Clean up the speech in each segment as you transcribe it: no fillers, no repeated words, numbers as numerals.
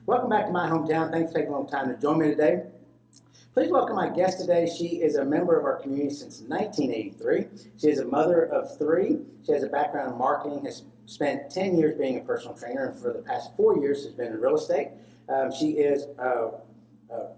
Welcome back to my hometown. Thanks for taking a little time to join me today. Please welcome my guest today. She is a member of our community since 1983. She is a mother of three. She has a background in marketing, has spent 10 years being a personal trainer, and for the past 4 years has been in real estate. She is a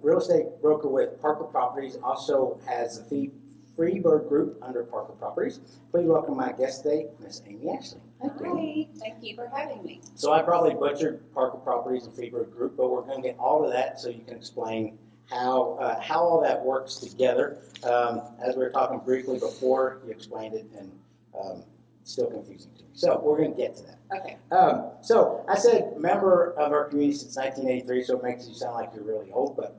real estate broker with Parker Properties, also has the Freebird Group under Parker Properties. Please welcome my guest today, Miss Aimee Ashley. Hi, thank you for having me. So I probably butchered Parker Properties and Freebird Group, but we're going to get all of that so you can explain how all that works together. As we were talking briefly before, you explained it, and it's still confusing to me. So we're going to get to that. Okay. So I said member of our community since 1983, so it makes you sound like you're really old, but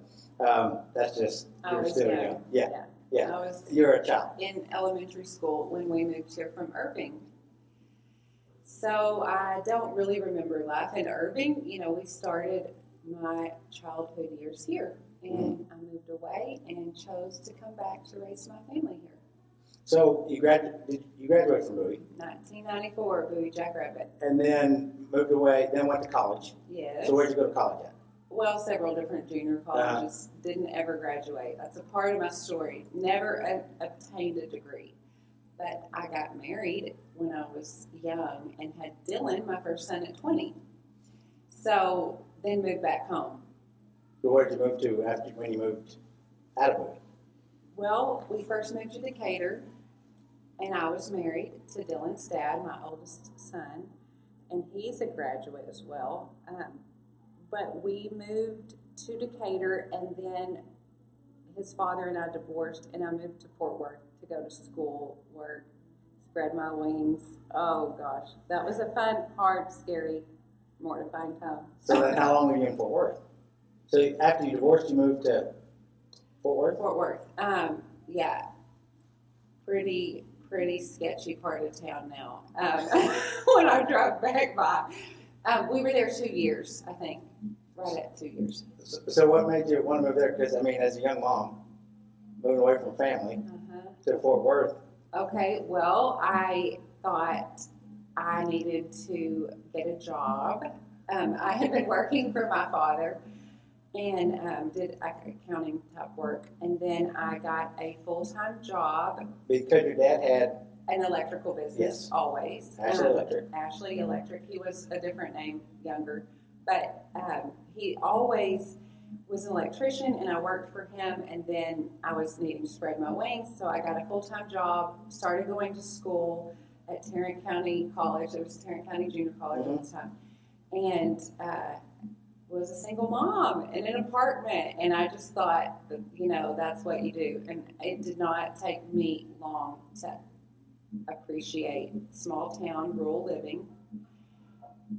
that's just, you're still young. Yeah. I was You're a child. in elementary school when we moved here from Irving. So I don't really remember life in Irving. You know, we started my childhood years here, and I moved away and chose to come back to raise my family here. So you graduated from Bowie? 1994, Bowie Jackrabbit. And then moved away, then went to college. Yes. So where'd you go to college at? Well, several different junior colleges. Didn't ever graduate. That's a part of my story. Never obtained a degree. But I got married when I was young and had Dylan, my first son, at 20. So then moved back home. So where'd you move to when you moved out of Bowie? Well, we first moved to Decatur, and I was married to Dylan's dad, my oldest son, and he's a graduate as well. But we moved to Decatur, and then his father and I divorced, and I moved to Fort Worth to go to school, work, spread my wings. Oh, gosh. That was a fun, hard, scary, mortifying time. So then how long were you in Fort Worth? So after you divorced, you moved to Fort Worth? Fort Worth. Yeah. Pretty sketchy part of town now. When I drive back by. We were there 2 years, I think. Right at 2 years. So what made you want to move there? Because, I mean, as a young mom, moving away from family to Fort Worth. Okay, well, I thought I needed to get a job. I had been working for my father and did accounting type work. And then I got a full-time job. Because your dad had an electrical business, yes. Always. Ashley Electric. Ashley Electric. He was a different name, younger. But he always was an electrician, and I worked for him, and then I was needing to spread my wings, so I got a full-time job, started going to school at Tarrant County College. It was Tarrant County Junior College at the time, and was a single mom in an apartment, and I just thought, you know, that's what you do. And it did not take me long to appreciate small town rural living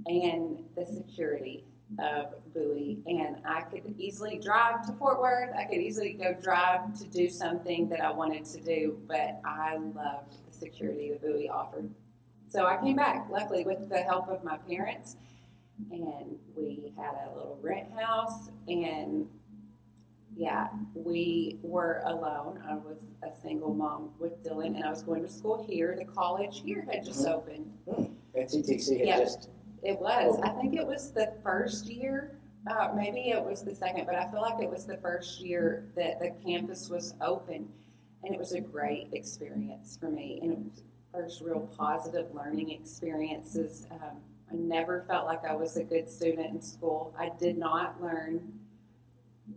and the security of Bowie. And I could easily drive to Fort Worth. I could easily go drive to do something that I wanted to do, but I loved the security that Bowie offered. So I came back, luckily, with the help of my parents, and we had a little rent house, and yeah, we were alone. I was a single mom with Dylan, and I was going to school here. The college here had just opened. And CTC had just... It was. I think it was the first year. Maybe it was the second, but I feel like it was the first year that the campus was open, and it was a great experience for me, and it was the first real positive learning experiences. I never felt like I was a good student in school. I did not learn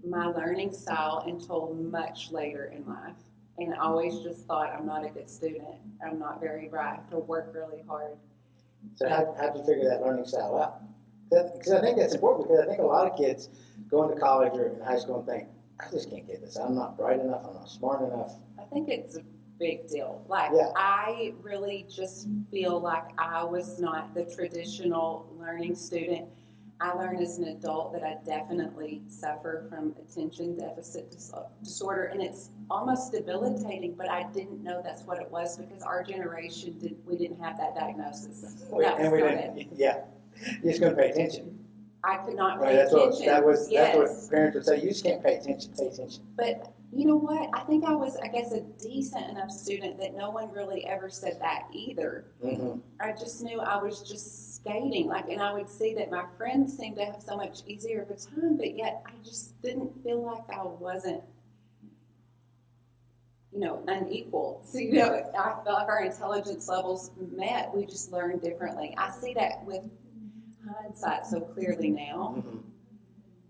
my learning style until much later in life, and I always just thought, I'm not a good student. I'm not very bright. I have to work really hard. So how'd you figure that learning style out? Because I think that's important, because I think a lot of kids go into college or in high school and think, I just can't get this. I'm not bright enough. I'm not smart enough. I think it's a big deal. Like, yeah. I really just feel like I was not the traditional learning student. I learned as an adult that I definitely suffer from attention deficit disorder, and it's almost debilitating, but I didn't know that's what it was because our generation, we didn't have that diagnosis. Yeah, you just couldn't pay attention. I could not pay attention. That's what parents would say, you just can't pay attention. But You know what? I think I was, I guess, a decent enough student that no one really ever said that either. Mm-hmm. I just knew I was just skating, and I would see that my friends seemed to have so much easier of a time, but yet I just didn't feel like I wasn't, unequal. So, I felt like our intelligence levels met. We just learned differently. I see that with hindsight so clearly now. Mm-hmm.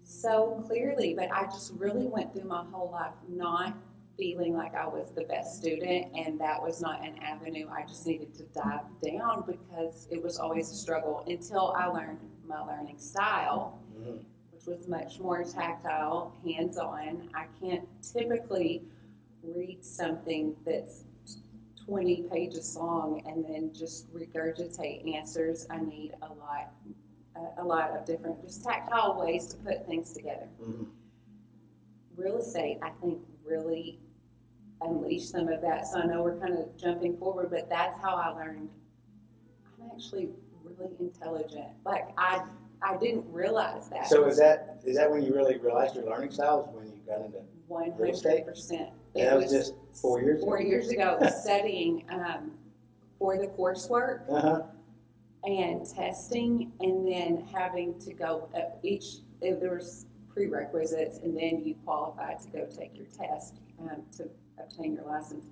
So clearly, but I just really went through my whole life not feeling like I was the best student, and that was not an avenue I just needed to dive down because it was always a struggle until I learned my learning style, Mm-hmm. which was much more tactile, hands-on. I can't typically read something that's 20 pages long and then just regurgitate answers. I need a lot of different, just tactile ways to put things together. Mm-hmm. Real estate, I think, really unleashed some of that. So I know we're kind of jumping forward, but that's how I learned I'm actually really intelligent. Like I didn't realize that. So is that when you really realized your learning styles, when you got into 100%. And that was just 4 years ago? 4 years ago, studying for the coursework. Uh-huh. And testing, and then having to go there was prerequisites, and then you qualified to go take your test to obtain your license.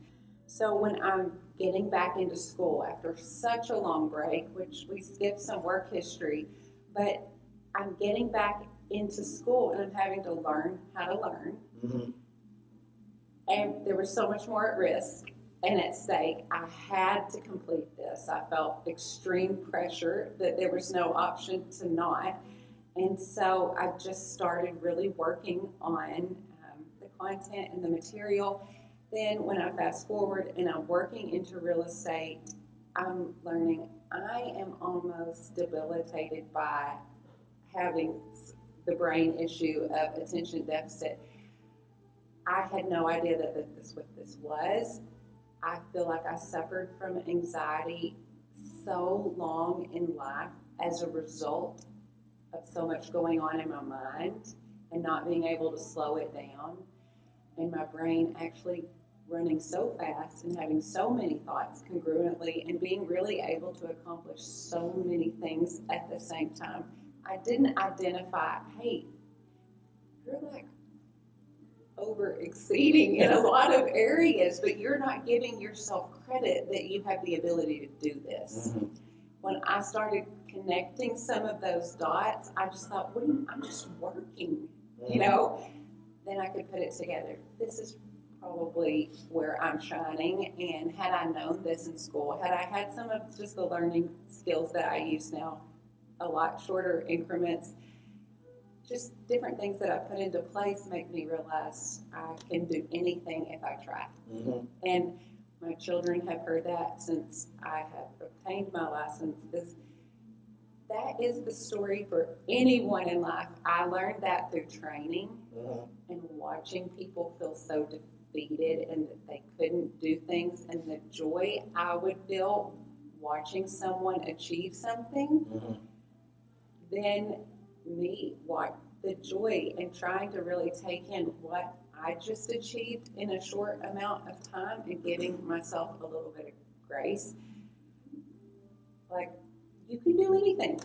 So when I'm getting back into school after such a long break, which we skipped some work history, but I'm getting back into school and I'm having to learn how to learn. Mm-hmm. And there was so much more at risk and at stake. I had to complete this. I felt extreme pressure that there was no option to not. And so I just started really working on the content and the material. Then when I fast forward and I'm working into real estate, I'm learning I am almost debilitated by having the brain issue of attention deficit. I had no idea that this what this was. I feel like I suffered from anxiety so long in life as a result of so much going on in my mind and not being able to slow it down, and my brain actually running so fast and having so many thoughts congruently and being really able to accomplish so many things at the same time. I didn't identify, hey, you're like over exceeding in a lot of areas, but you're not giving yourself credit that you have the ability to do this. Mm-hmm. When I started connecting some of those dots, I just thought, I'm just working, then I could put it together. This is probably where I'm shining, and had I known this in school, had I had some of just the learning skills that I use now, a lot shorter increments, just different things that I put into place make me realize I can do anything if I try. Mm-hmm. And my children have heard that since I have obtained my license. That is the story for anyone in life. I learned that through training and watching people feel so defeated and that they couldn't do things, and the joy I would feel watching someone achieve something. Then me, the joy in trying to really take in what I just achieved in a short amount of time and giving myself a little bit of grace. Like, you can do anything.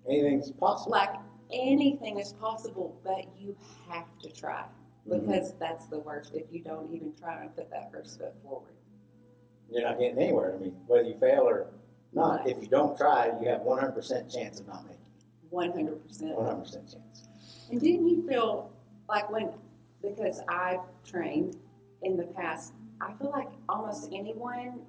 Anything's possible. Like, anything is possible, but you have to try, because that's the worst if you don't even try and put that first foot forward. You're not getting anywhere. I mean, whether you fail or not, Right. if you don't try, you have 100% chance of not making it. 100%. 100% chance. And didn't you feel like because I've trained in the past, I feel like almost anyone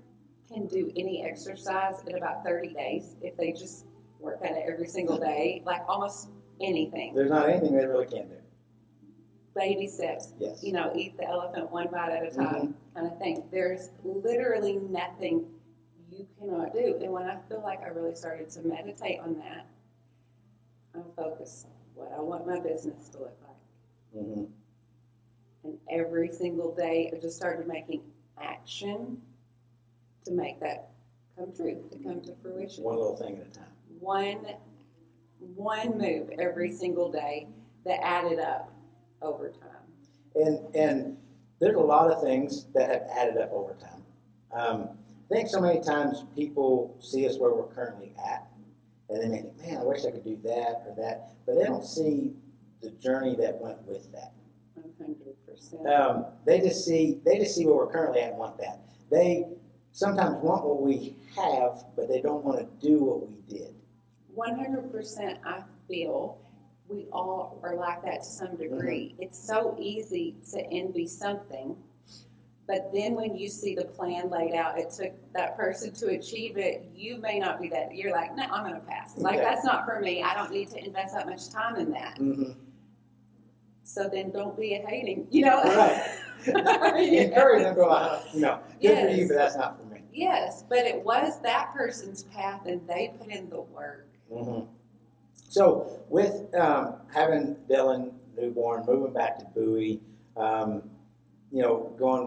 can do any exercise in about 30 days if they just work at it every single day, like almost anything. There's not anything they really can't do. Baby steps, Yes. Eat the elephant one bite at a time kind of thing. There's literally nothing you cannot do. And when I feel like I really started to meditate on that, I'm focused on what I want my business to look like. And every single day, I just started making action to make that come true, to come to fruition. One little thing at a time. One move every single day that added up over time. And there's a lot of things that have added up over time. I think so many times people see us where we're currently at, and then they think, man, I wish I could do that or that, but they don't see the journey that went with that. 100%. They just see where we're currently at and want that. They sometimes want what we have, but they don't want to do what we did. 100%, I feel we all are like that to some degree. Mm-hmm. It's so easy to envy something, but then when you see the plan laid out, it took that person to achieve it. You may not be that. You're like, no, I'm going to pass. Like, that's not for me. I don't need to invest that much time in that. Mm-hmm. So then don't be a hating, you know. Right. Encourage them to go, good for you, but that's not for me. Yes, but it was that person's path, and they put in the work. Mm-hmm. So with having Dylan newborn, moving back to Bowie, going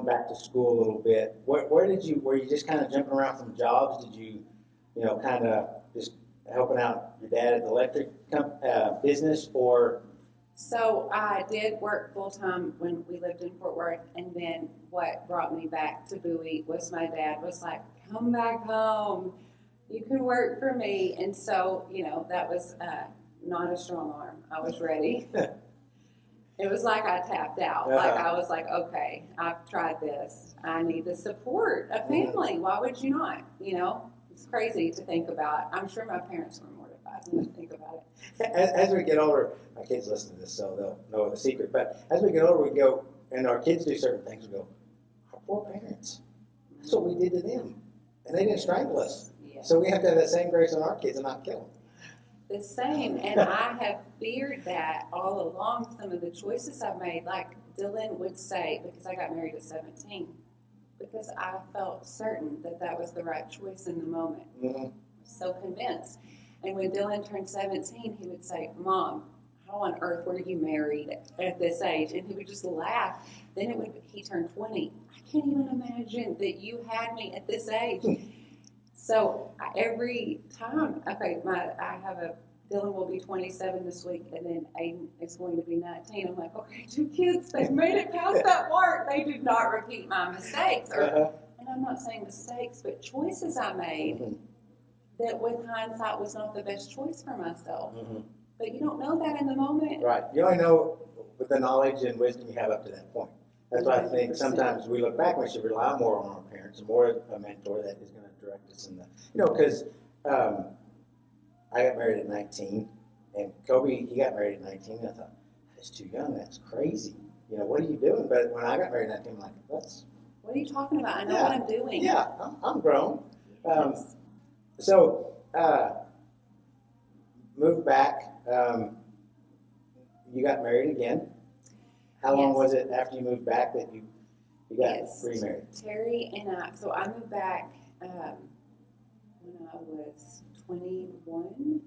back to school a little bit, were you just kind of jumping around from jobs? Did you, kind of just helping out your dad at the electric business, or? So I did work full-time when we lived in Fort Worth, and then what brought me back to Bowie was my dad was like, come back home. You can work for me. And so, that was not a strong arm. I was ready. It was like I tapped out. Uh-huh. Like I was like, okay, I've tried this. I need the support of family. Why would you not? It's crazy to think about. I'm sure my parents were mortified when I think about it. As we get older, my kids listen to this, so they'll know the secret. But as we get older, we go, and our kids do certain things, we go, our poor parents. That's what we did to them. And they didn't strangle us. Yeah. So we have to have that same grace on our kids and not kill them. The same, and I have feared that all along. Some of the choices I've made, like Dylan would say, because I got married at 17, because I felt certain that was the right choice in the moment. Mm-hmm. So convinced. And when Dylan turned 17, he would say, Mom, how on earth were you married at this age? And he would just laugh. Then he turned 20. I can't even imagine that you had me at this age. So every time, Dylan will be 27 this week, and then Aiden is going to be 19. I'm like, okay, 2 kids, they've made it past that mark. They did not repeat my mistakes. And I'm not saying mistakes, but choices I made that with hindsight was not the best choice for myself. Mm-hmm. But you don't know that in the moment. Right. You only know with the knowledge and wisdom you have up to that point. That's why I think sometimes we look back and we should rely more on our parents and more a mentor that is going to direct us in the, because I got married at 19, and Kobe, he got married at 19, and I thought, that's too young, that's crazy. What are you doing? But when I got married at 19, I'm like, what are you talking about? I know what I'm doing. Yeah, I'm grown. Yes. So, moved back, you got married again. How long was it after you moved back that you got remarried? Terry and I moved back when I was 21. And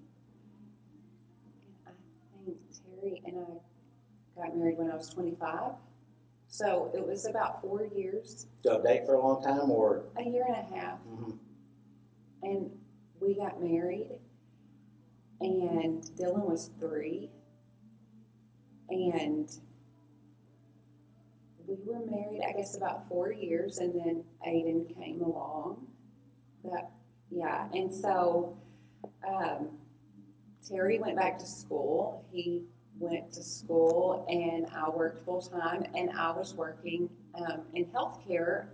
I think Terry and I got married when I was 25. So it was about 4 years. So date for a long time, or? A year and a half. Mm-hmm. And we got married, and Dylan was 3. And we were married, I guess, about 4 years, and then Aiden came along. And so Terry went back to school. He went to school, and I worked full-time, and I was working in healthcare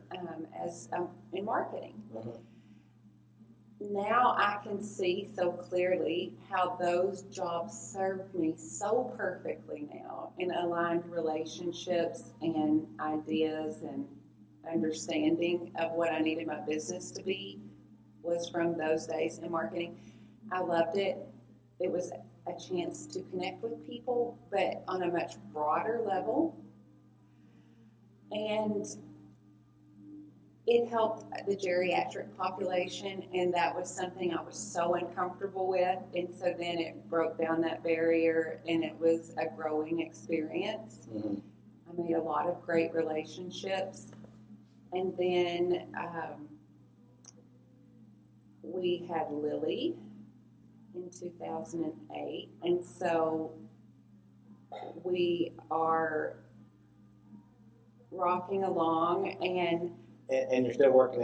in marketing. Mm-hmm. Now I can see so clearly how those jobs served me so perfectly now in aligned relationships and ideas and understanding of what I needed my business to be was from those days in marketing. I loved it. It was a chance to connect with people, but on a much broader level. And it helped the geriatric population, and that was something I was so uncomfortable with. And so then it broke down that barrier, and it was a growing experience. Mm-hmm. I made a lot of great relationships. And then we had Lily in 2008. And so we are rocking along, and you're still working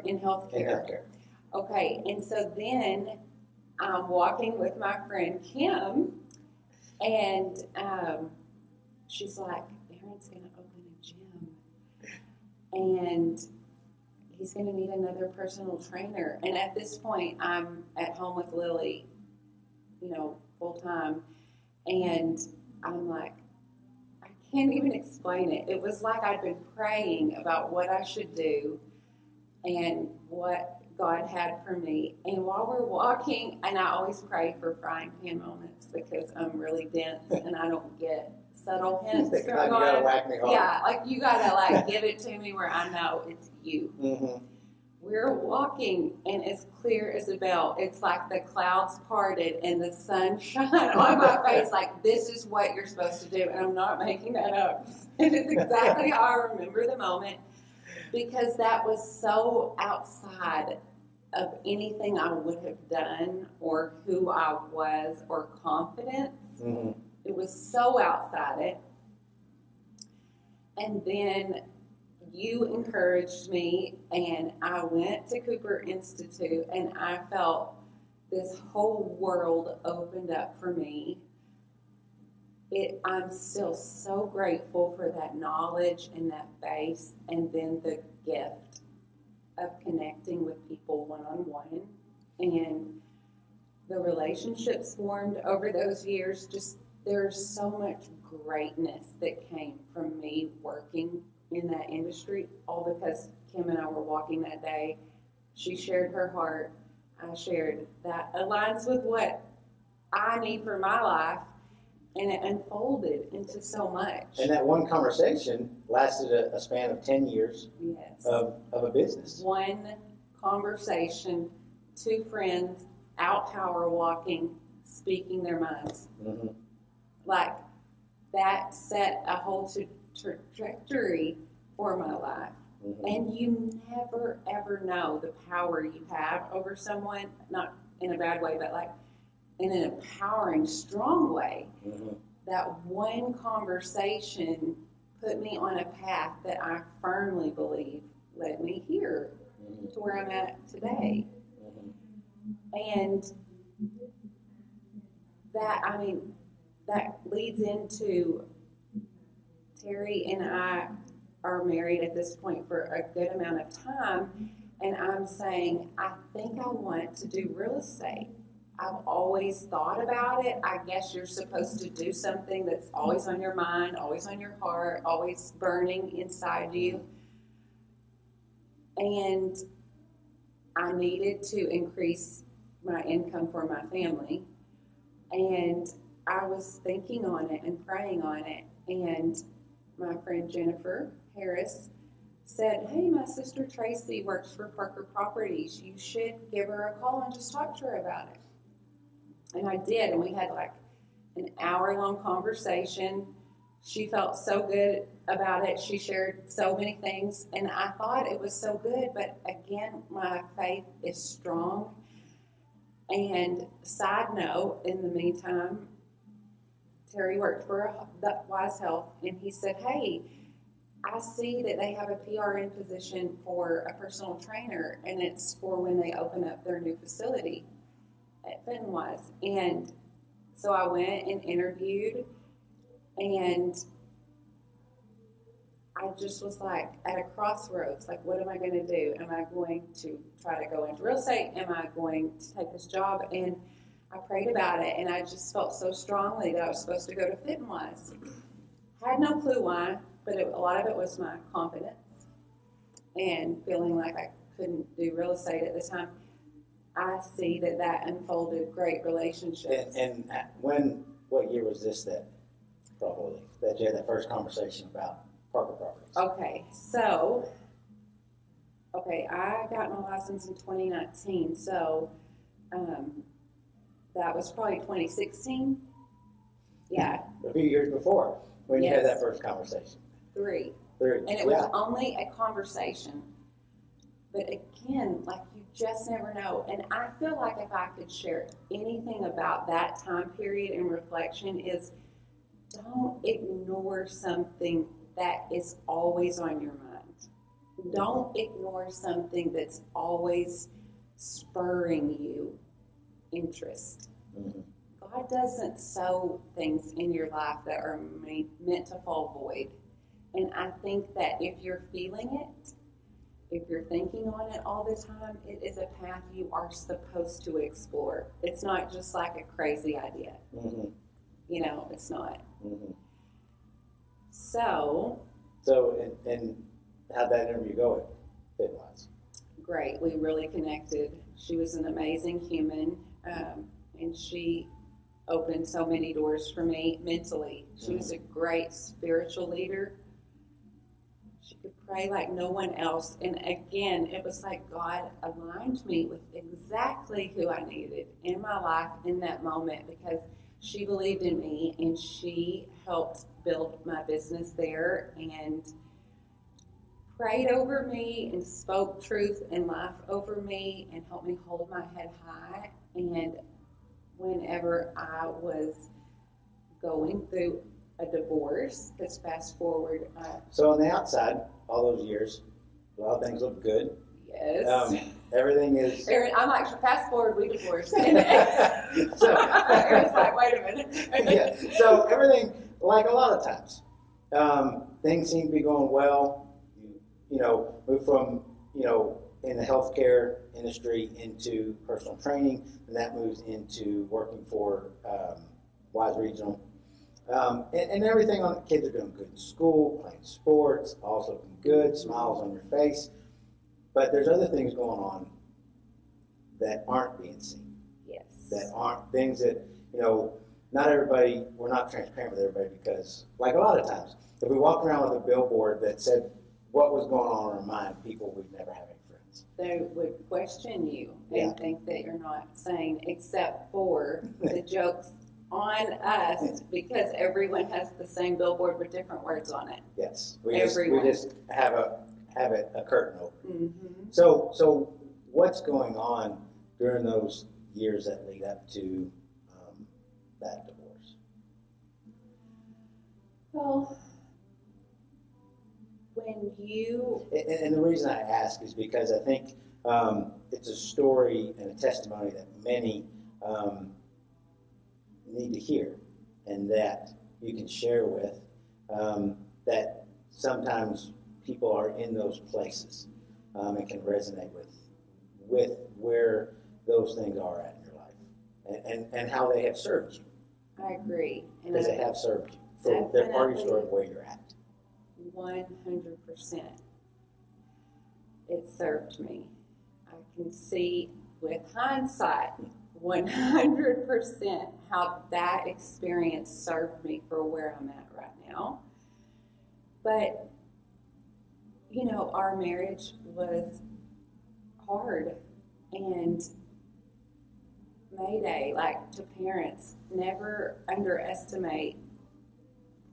in healthcare. healthcare. Okay, and so then I'm walking with my friend Kim, and she's like, Aaron's going to open a gym, and he's going to need another personal trainer. And at this point, I'm at home with Lily, full time, and I'm like, I can't even explain it. It was like I'd been praying about what I should do and what God had for me. And while we're walking, and I always pray for frying pan moments because I'm really dense and I don't get subtle hints from God. You gotta whack me hard. Yeah, like you gotta give it to me where I know it's you. Mm-hmm. We're walking, and it's clear as a bell. It's like the clouds parted and the sun shone on my face. Like, this is what you're supposed to do, and I'm not making that up. It is exactly how I remember the moment, because that was so outside of anything I would have done or who I was or confidence. Mm-hmm. It was so outside it. And then you encouraged me, and I went to Cooper Institute, and I felt this whole world opened up for me. I'm still so grateful for that knowledge and that base, and then the gift of connecting with people one-on-one, and the relationships formed over those years. Just there's so much greatness that came from me working in that industry, all because Kim and I were walking that day. She shared her heart. I shared that aligns with what I need for my life, and it unfolded into so much. And that one conversation lasted a span of 10 years. Yes. of a business. One conversation, two friends out power walking, speaking their minds. Mm-hmm. Like, that set a whole trajectory for my life. Mm-hmm. And you never, ever know the power you have over someone, not in a bad way, but like in an empowering, strong way. Mm-hmm. That one conversation put me on a path that I firmly believe led me here to where I'm at today. Mm-hmm. And that leads into Terry and I are married at this point for a good amount of time, and I'm saying, I think I want to do real estate. I've always thought about it. I guess you're supposed to do something that's always on your mind, always on your heart, always burning inside you. And I needed to increase my income for my family. And I was thinking on it and praying on it. And my friend Jennifer Harris said, hey, my sister Tracy works for Parker Properties. You should give her a call and just talk to her about it. And I did, and we had like an hour-long conversation. She felt so good about it. She shared so many things, and I thought it was so good, but again, my faith is strong. And side note, in the meantime, Terry worked for Wise Health, and he said, hey, I see that they have a PRN position for a personal trainer, and it's for when they open up their new facility at Fenwise. And so I went and interviewed, and I just was like at a crossroads, like, what am I going to do? Am I going to try to go into real estate? Am I going to take this job? And I prayed about it, and I just felt so strongly that I was supposed to go to Fenwise. I had no clue why, but a lot of it was my confidence and feeling like I couldn't do real estate at the time. I see that unfolded great relationships. And what year was this that you had that first conversation about Parker Properties? Okay, I got my license in 2019, so that was probably 2016. Yeah. A few years before, when you had that first conversation. Three. And it was only a conversation. But again, like, you just never know. And I feel like if I could share anything about that time period in reflection is, don't ignore something that is always on your mind. Don't ignore something that's always spurring you interest. Mm-hmm. God doesn't sow things in your life that are meant to fall void. And I think that if you're feeling it, if you're thinking on it all the time, it is a path you are supposed to explore. It's not just like a crazy idea. Mm-hmm. It's not. Mm-hmm. So, and how'd that interview go fit-wise? great. We really connected. She was an amazing human, and she opened so many doors for me mentally. She was a great spiritual leader. She could pray like no one else. And again, it was like God aligned me with exactly who I needed in my life in that moment, because she believed in me and she helped build my business there and prayed over me and spoke truth and life over me and helped me hold my head high. And whenever I was going through a divorce, because fast forward. So on the outside, all those years, a lot of things look good. Yes. Everything is. I'm like, fast forward, we divorced. So it's like, wait a minute. Yeah. So everything, like a lot of times, things seem to be going well. Move from in the healthcare industry into personal training, and that moves into working for Wise Regional. And everything on the kids are doing good in school, playing sports, also looking good, smiles on your face. But there's other things going on that aren't being seen. Yes. That aren't things that, not everybody, we're not transparent with everybody, because, like a lot of times, if we walk around with a billboard that said what was going on in our mind, people would never have any friends. They would question you and think that you're not sane, except for the jokes on us, because everyone has the same billboard with different words on it. Yes, we just have a curtain over. Mm-hmm. So what's going on during those years that lead up to that divorce? Well, when you and the reason I ask is because I think it's a story and a testimony that many need to hear, and that you can share with, that sometimes people are in those places and can resonate with where those things are at in your life, and how they have served you. I agree. Because they have served you. So they're part of your story of where you're at. 100%. It served me. I can see with hindsight 100% how that experience served me for where I'm at right now. But, our marriage was hard, and Mayday, like to parents, never underestimate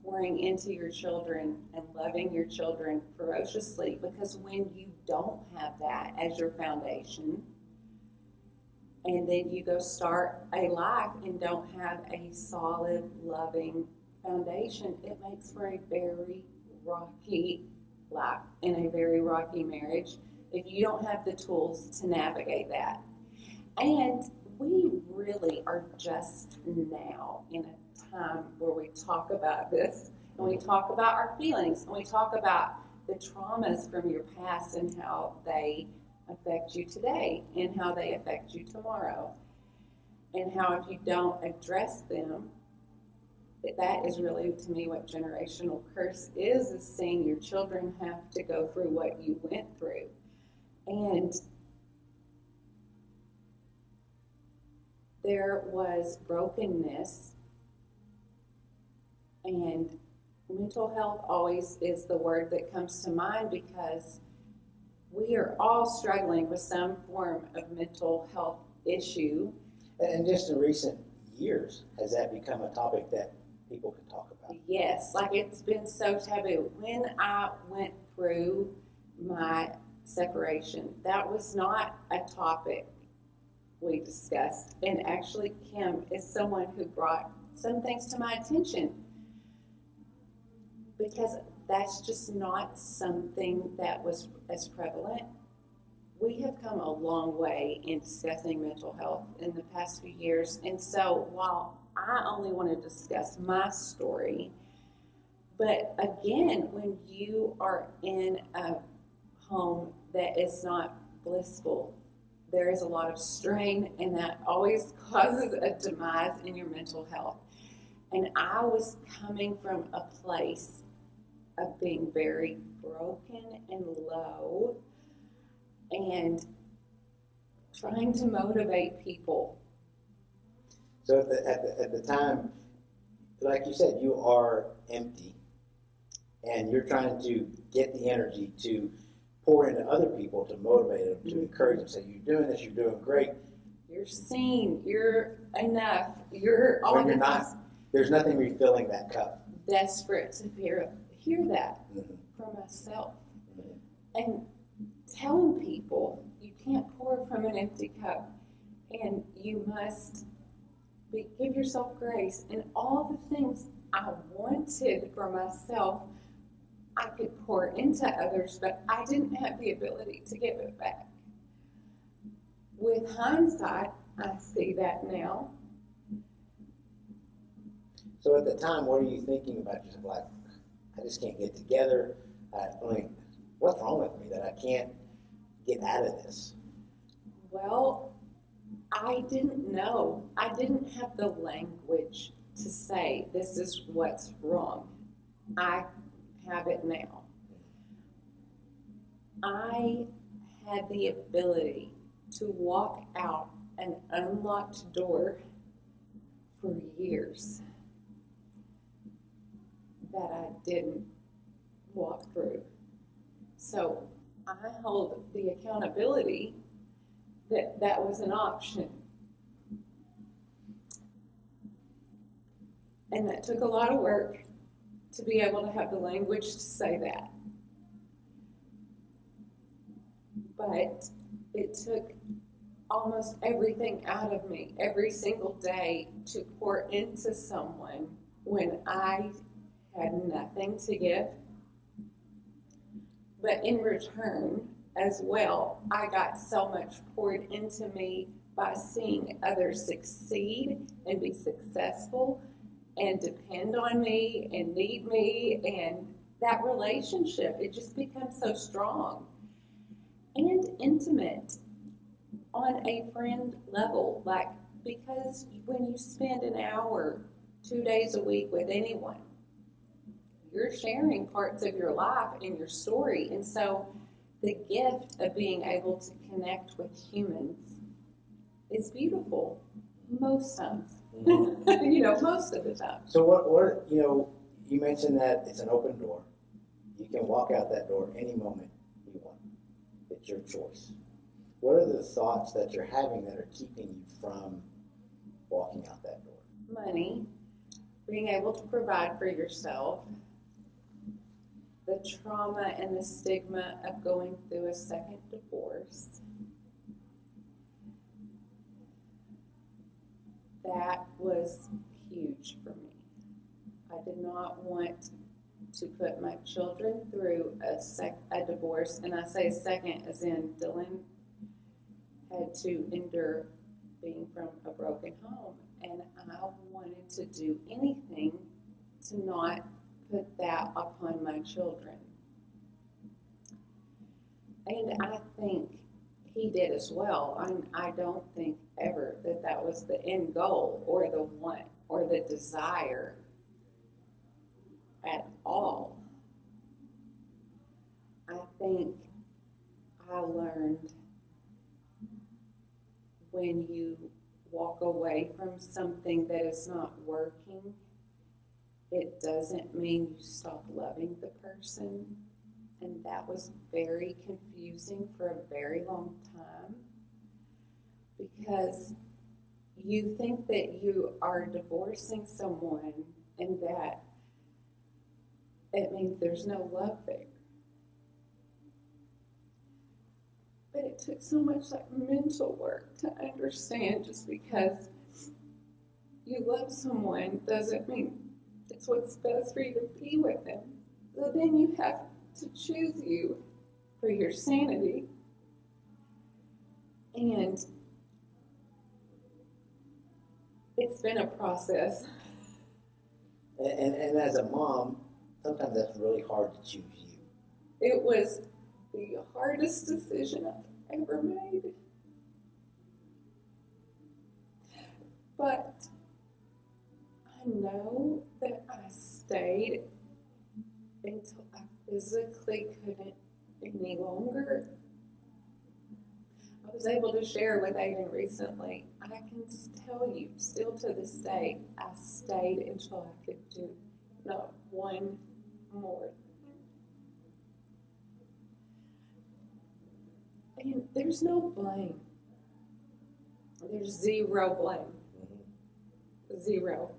pouring into your children and loving your children ferociously, because when you don't have that as your foundation, and then you go start a life and don't have a solid, loving foundation, it makes for a very rocky life and a very rocky marriage if you don't have the tools to navigate that. And we really are just now in a time where we talk about this, and we talk about our feelings, and we talk about the traumas from your past and how they affect you today and how they affect you tomorrow, and how if you don't address them, that is really, to me, what generational curse is seeing your children have to go through what you went through. And there was brokenness, and mental health always is the word that comes to mind, because we are all struggling with some form of mental health issue. And just in recent years, has that become a topic that people can talk about? Yes, like it's been so taboo. When I went through my separation, that was not a topic we discussed. And actually, Kim is someone who brought some things to my attention, because that's just not something that was as prevalent. We have come a long way in discussing mental health in the past few years. And so while I only want to discuss my story, but again, when you are in a home that is not blissful, there is a lot of strain, and that always causes a demise in your mental health. And I was coming from a place of being very broken and low and trying to motivate people. So at the time, like you said, you are empty, and you're trying to get the energy to pour into other people, to motivate them, to encourage them. Say, you're doing this, you're doing great. You're seen, you're enough, you're all. When you're not, there's nothing refilling that cup. Desperate to hear that from myself. And telling people you can't pour from an empty cup, and you must give yourself grace, and all the things I wanted for myself I could pour into others, but I didn't have the ability to give it back. With hindsight, I see that now. So at the time, what are you thinking about yourself? Like, I just can't get together. What's wrong with me that I can't get out of this? Well, I didn't know. I didn't have the language to say, this is what's wrong. I have it now. I had the ability to walk out an unlocked door for years that I didn't walk through. So I hold the accountability that that was an option. And that took a lot of work to be able to have the language to say that. But it took almost everything out of me every single day to pour into someone when I had nothing to give. But in return, as well, I got so much poured into me by seeing others succeed and be successful and depend on me and need me, and that relationship, it just becomes so strong and intimate on a friend level. Like, because when you spend an hour 2 days a week with anyone, you're sharing parts of your life and your story. And so the gift of being able to connect with humans is beautiful most times. Most of the time. So what you mentioned that it's an open door. You can walk out that door any moment you want. It's your choice. What are the thoughts that you're having that are keeping you from walking out that door? Money, being able to provide for yourself, the trauma and the stigma of going through a second divorce. That was huge for me. I did not want to put my children through a divorce, and I say second as in Dylan had to endure being from a broken home, and I wanted to do anything to not put that upon my children. And I think he did as well. I don't think ever that was the end goal or the want or the desire at all. I think I learned when you walk away from something that is not working, it doesn't mean you stop loving the person. And that was very confusing for a very long time, because you think that you are divorcing someone and that it means there's no love there. But it took so much mental work to understand, just because you love someone doesn't mean it's what's best for you to be with them. So then you have to choose you for your sanity. And it's been a process. And as a mom, sometimes that's really hard to choose you. It was the hardest decision I've ever made. But I know that I stayed until I physically couldn't any longer. I was able to share with Aiden recently. I can tell you, still to this day, I stayed until I could do not one more. And there's no blame. There's zero blame. Zero.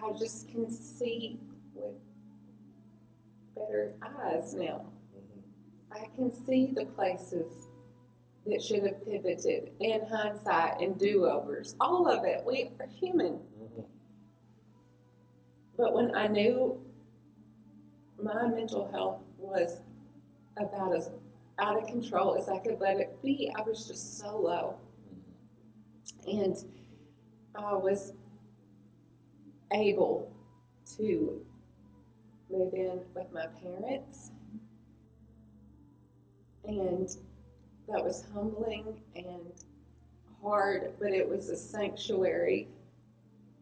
I just can see with better eyes now. I can see the places that should have pivoted, in hindsight, and do-overs. All of it. We are human. But when I knew my mental health was about as out of control as I could let it be, I was just so low. And I was able to move in with my parents. And that was humbling and hard, but it was a sanctuary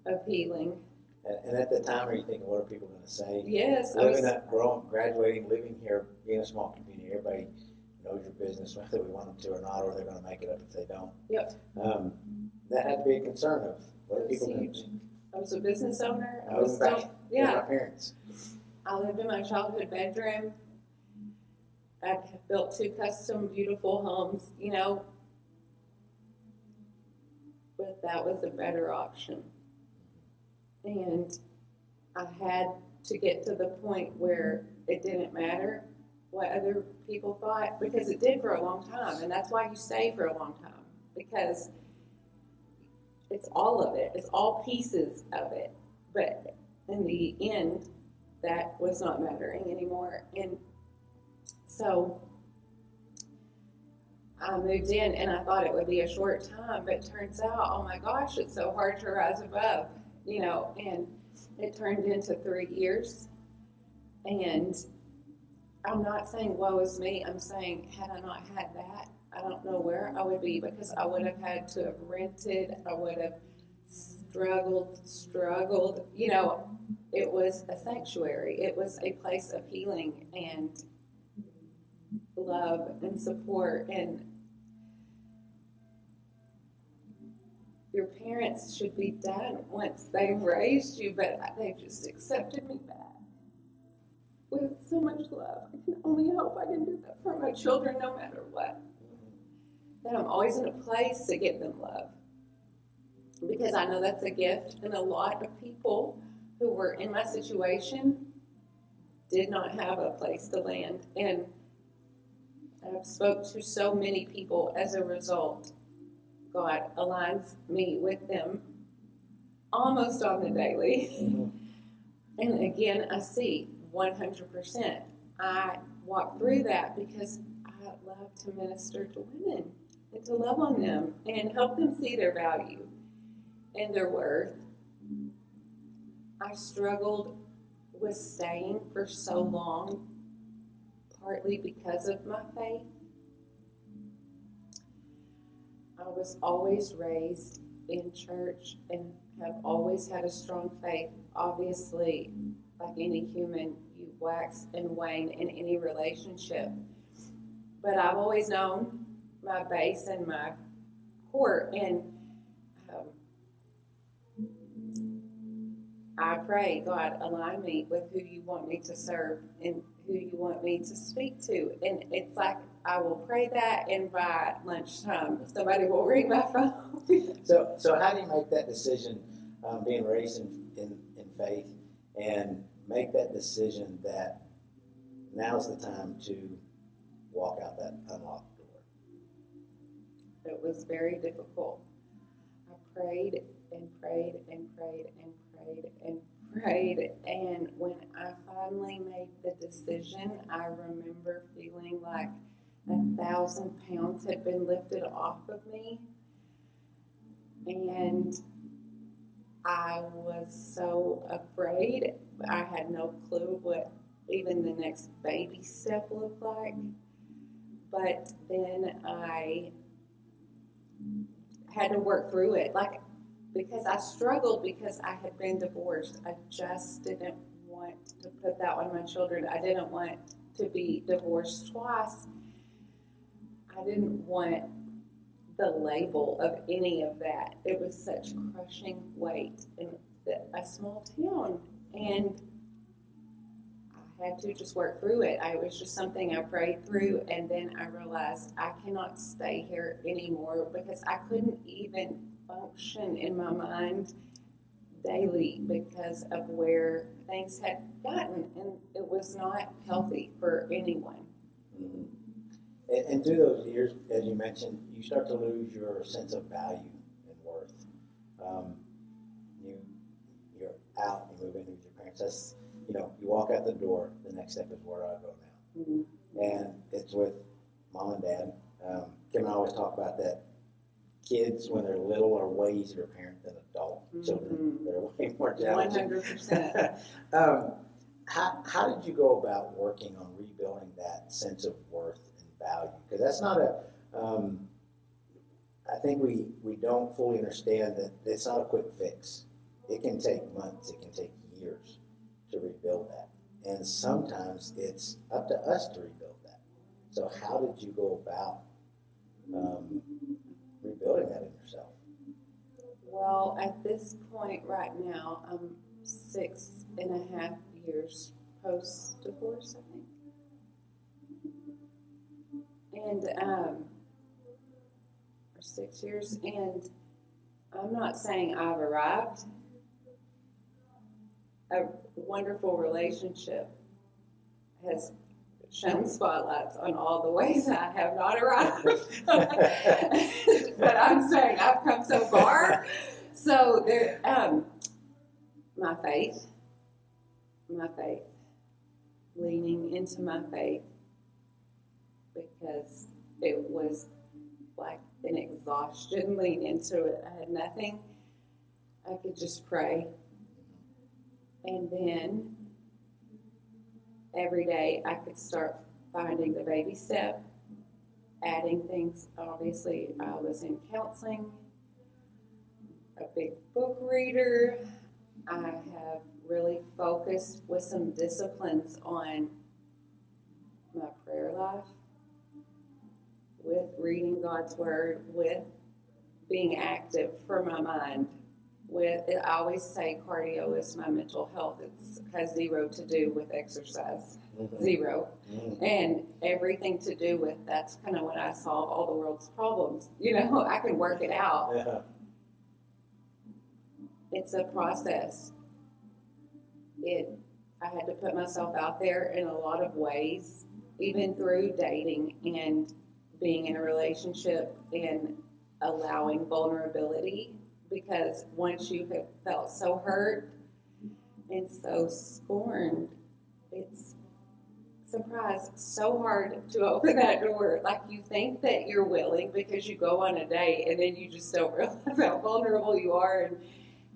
of healing. And at the time, are you thinking, what are people going to say? Yes. Living up, growing, graduating, living here, being a small community, everybody knows your business, whether we want them to or not, or they're going to make it up if they don't. Yep. That had to be a concern of what are people going to think. I was a business owner. I was back with my parents. I lived in my childhood bedroom. I built 2 custom, beautiful homes, but that was a better option. And I had to get to the point where it didn't matter what other people thought, because it did for a long time, and that's why you stay for a long time, because it's all of it. It's all pieces of it. But in the end, that was not mattering anymore. And so I moved in, and I thought it would be a short time, but it turns out, oh my gosh, it's so hard to rise above, and it turned into 3 years. And I'm not saying woe is me. I'm saying, had I not had that, I don't know where I would be, because I would have had to have rented. I would have struggled. It was a sanctuary. It was a place of healing and love and support. And your parents should be done once they've raised you, but they just accepted me back with so much love. I can only hope I can do that for my children, no matter what. That I'm always in a place to give them love, because I know that's a gift, and a lot of people who were in my situation did not have a place to land. And I've spoke to so many people as a result. God aligns me with them almost on the daily. And again, I see 100%. I walk through that because I love to minister to women and to love on them and help them see their value and their worth. I struggled with staying for so long, partly because of my faith. I was always raised in church and have always had a strong faith. Obviously, like any human, you wax and wane in any relationship. But I've always known my base and my core, and I pray, God, align me with who you want me to serve and who you want me to speak to. And it's like I will pray that, and by lunchtime, somebody will ring my phone. So how do you make that decision, being raised in faith, and make that decision that now's the time to walk out that unlocked door? It was very difficult. I prayed and prayed and prayed and prayed and prayed, and when I finally made the decision, I remember feeling like 1,000 pounds had been lifted off of me, and I was so afraid. I had no clue what even the next baby step looked like. But then I had to work through it, because I struggled because I had been divorced. I just didn't want to put that on my children. I didn't want to be divorced twice. I didn't want the label of any of that. It was such crushing weight in a small town, and I had to just work through it. It was just something I prayed through, and then I realized I cannot stay here anymore because I couldn't even function in my mind daily because of where things had gotten, and it was not healthy for anyone. Mm-hmm. And through those years, as you mentioned, you start to lose your sense of value and worth. You're out, you move in with your parents. That's, you walk out the door, the next step is where do I go now? Mm-hmm. And it's with mom and dad. Kim and I always talk about that. Kids, when they're little, are way easier to parent than adult children. They're way more challenging. 100%. How did you go about working on rebuilding that sense of worth and value? Because that's not I think we don't fully understand that it's not a quick fix. It can take months, it can take years to rebuild that. And sometimes it's up to us to rebuild that. So how did you go about rebuilding that in yourself? Well, at this point right now, I'm 6.5 years post-divorce, I think. And, or 6 years, and I'm not saying I've arrived. A wonderful relationship has shone spotlights on all the ways I have not arrived. But I'm saying I've come so far. So there, my faith, leaning into my faith, because it was like an exhaustion, lean into it. I had nothing. I could just pray. And then every day I could start finding the baby step, adding things. Obviously, I was in counseling, a big book reader. I have really focused with some disciplines on my prayer life, with reading God's Word, with being active for my mind. I always say cardio is my mental health. It has zero to do with exercise, zero. And everything to do with, that's kind of when I solve all the world's problems. I can work it out. Yeah. It's a process. I had to put myself out there in a lot of ways, even through dating and being in a relationship and allowing vulnerability. Because once you have felt so hurt and so scorned, it's, surprise, so hard to open that door. Like, you think that you're willing because you go on a date and then you just don't realize how vulnerable you are and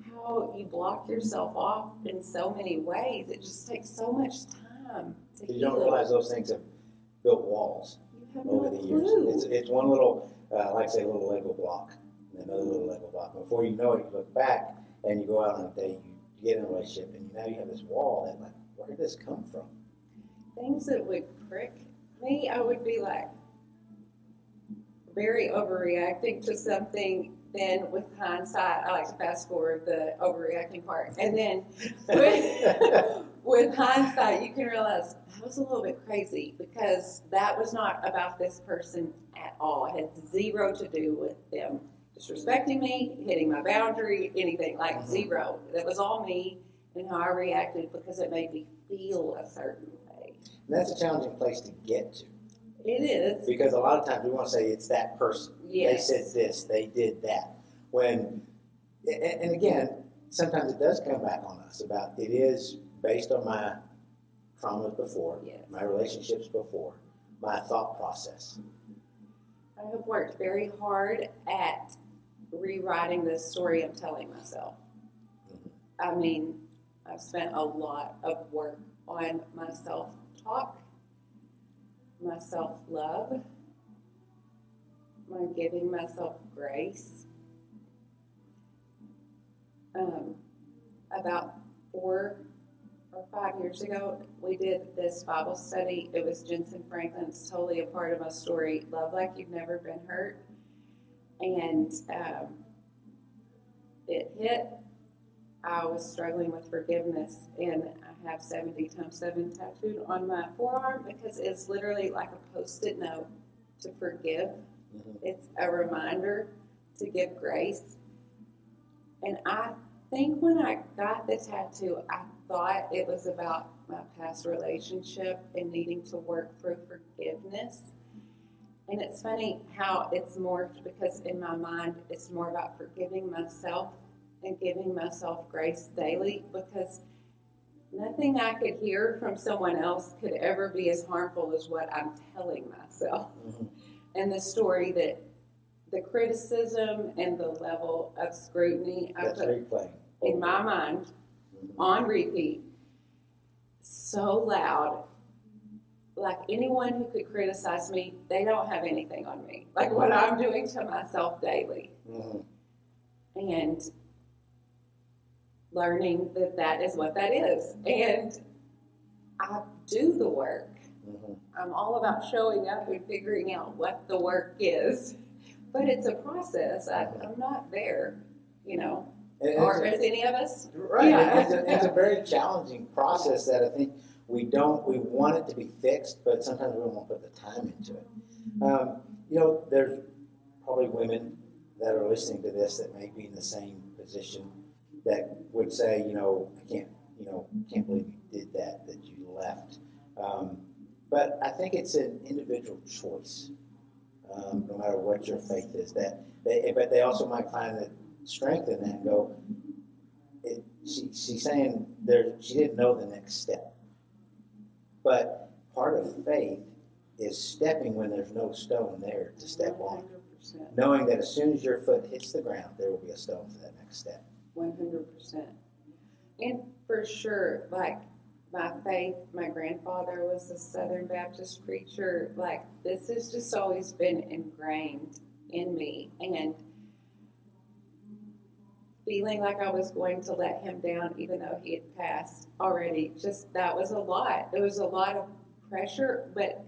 how you block yourself off in so many ways. It just takes so much time to heal. You don't realize those things have built walls over the years. Clue. It's one little, like say, a little Lego block. Another little Lego block. Before you know it, you look back and you go out on a date, you get in a relationship, and now you have this wall that, like, where did this come from? Things that would prick me, I would be like very overreacting to something. Then with hindsight, I like to fast forward the overreacting part. And then with hindsight, you can realize I was a little bit crazy because that was not about this person at all. It had zero to do with them disrespecting me, hitting my boundary, anything, like zero. That was all me and how I reacted because it made me feel a certain way. And that's a challenging place to get to. It is. Because a lot of times we want to say it's that person. Yes. They said this, they did that. And again, sometimes it does come back on us about it is based on my traumas before, Yes. my relationships before, my thought process. I have worked very hard at rewriting the story I'm telling myself. I mean, I've spent a lot of work on my self-talk, my self-love, my giving myself grace. About 4 or 5 years ago, we did this Bible study. It was Jensen Franklin's Totally a Part of My Story, Love Like You've Never Been Hurt. And it hit. I was struggling with forgiveness, and I have 70 times 7 tattooed on my forearm because it's literally like a Post-it note to forgive. It's a reminder to give grace. And I think when I got the tattoo, I thought it was about my past relationship and needing to work through forgiveness. And it's funny how it's morphed because in my mind, it's more about forgiving myself and giving myself grace daily, because nothing I could hear from someone else could ever be as harmful as what I'm telling myself. And the story that the criticism and the level of scrutiny I put in my mind on repeat so loud. Like anyone who could criticize me, they don't have anything on me. Like what I'm doing to myself daily. And learning that that is what that is. And I do the work. I'm all about showing up and figuring out what the work is. But it's a process. I'm not there, you know. Or as any of us. Right. Yeah. It's a very challenging process that I think we want it to be fixed, but sometimes we don't want to put the time into it. You know, there's probably women that are listening to this that may be in the same position that would say, you know, I can't believe you did that you left. But I think it's an individual choice, no matter what your faith is. But they also might find that strength in that and go, she's saying she didn't know the next step. But part of faith is stepping when there's no stone there to step 100%. On. Knowing that as soon as your foot hits the ground, there will be a stone for that next step. 100%. And for sure, like my faith, my grandfather was a Southern Baptist preacher. Like this has just always been ingrained in me. And feeling like I was going to let him down, even though he had passed already, just that was a lot. There was a lot of pressure, but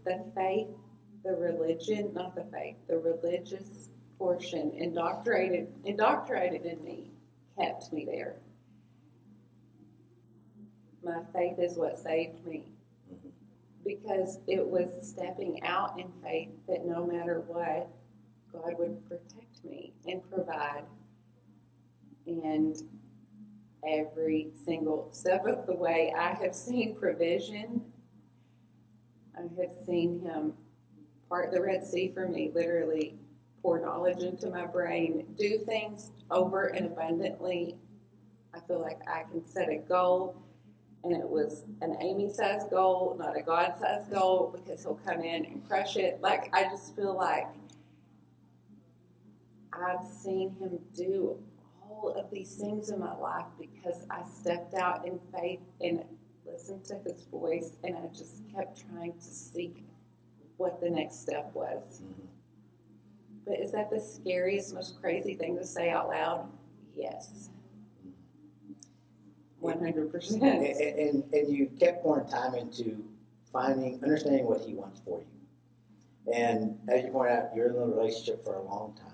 the faith, the religion, not the faith, the religious portion indoctrinated in me kept me there. My faith is what saved me, because it was stepping out in faith that no matter what, God would protect me and provide. And every single step of the way, I have seen provision. I have seen him part the Red Sea for me, literally pour knowledge into my brain, do things over and abundantly. I feel like I can set a goal, and it was an Aimee-sized goal, not a God-sized goal, because he'll come in and crush it. Like, I just feel like I've seen him do all of these things in my life because I stepped out in faith and listened to his voice, and I just kept trying to seek what the next step was. But is that the scariest, most crazy thing to say out loud? Yes. 100%. And you kept pouring time into understanding what he wants for you. And as you point out, you're in a relationship for a long time.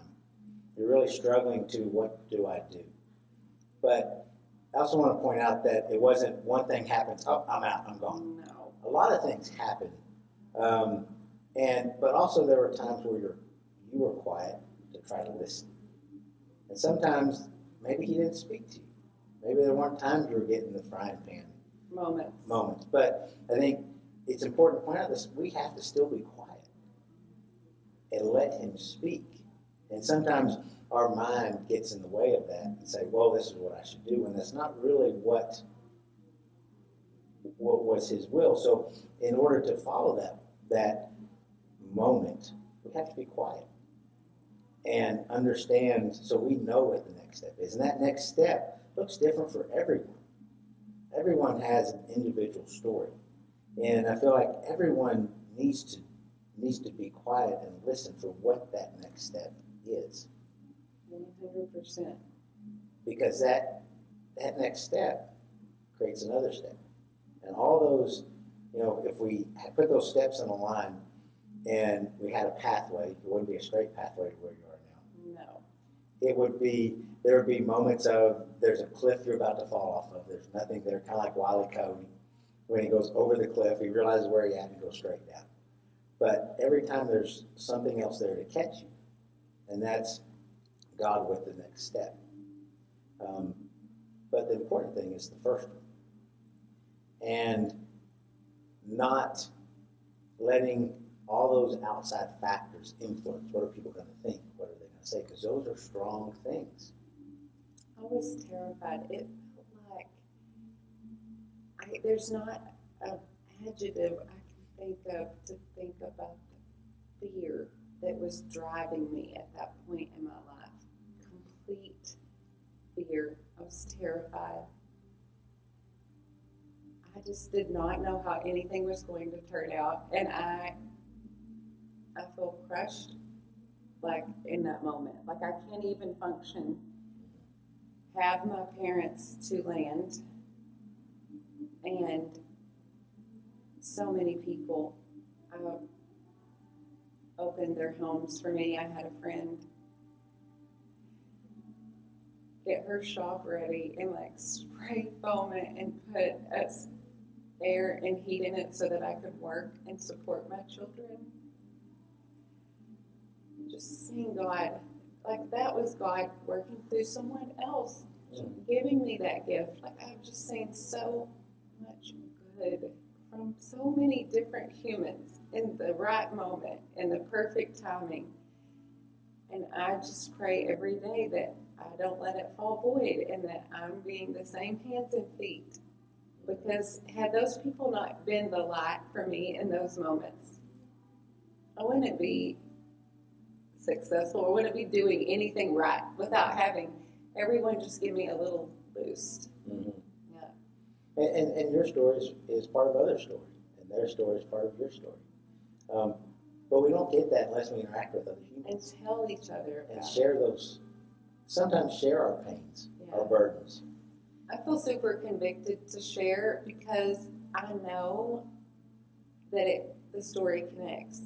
You're really struggling to, what do I do? But I also want to point out that it wasn't one thing happens, oh, I'm out, I'm gone. No. A lot of things happen. But also there were times where you were quiet to try to listen. And sometimes maybe he didn't speak to you. Maybe there weren't times you were getting the frying pan moments. But I think it's important to point out this: we have to still be quiet and let him speak. And sometimes our mind gets in the way of that and say, well, this is what I should do, and that's not really what was his will. So in order to follow that moment, we have to be quiet and understand so we know what the next step is. And that next step looks different for everyone. Everyone has an individual story. And I feel like everyone needs to be quiet and listen for what that next step is. 100%. Because that next step creates another step. And all those, if we had put those steps in a line and we had a pathway, it wouldn't be a straight pathway to where you are now. No. There would be moments of there's a cliff you're about to fall off of. There's nothing there, kind of like Wile E. Coyote. When he goes over the cliff, he realizes where he at and goes straight down. But every time there's something else there to catch you, and that's God with the next step. But the important thing is the first one. And not letting all those outside factors influence. What are people going to think? What are they going to say? Because those are strong things. I was terrified. It felt like there's not an adjective I can think of to think about the fear that was driving me at that point in my life. Complete fear. I was terrified. I just did not know how anything was going to turn out, and I feel crushed, like in that moment. Like I can't even function. Have my parents to land, and so many people opened their homes for me. I had a friend get her shop ready and like spray foam it and put air and heat in it so that I could work and support my children. Just seeing God, like that was God working through someone else, giving me that gift. Like I've just seen so much good from so many different humans in the right moment, in the perfect timing. And I just pray every day that I don't let it fall void and that I'm being the same hands and feet. Because had those people not been the light for me in those moments, I wouldn't be successful. I wouldn't be doing anything right without having everyone just give me a little boost. Mm-hmm. Yeah. And your story is part of other story, and their story is part of your story. But we don't get that unless we interact with other humans. And tell each other about and share those. Sometimes share our pains, our burdens. I feel super convicted to share because I know that the story connects.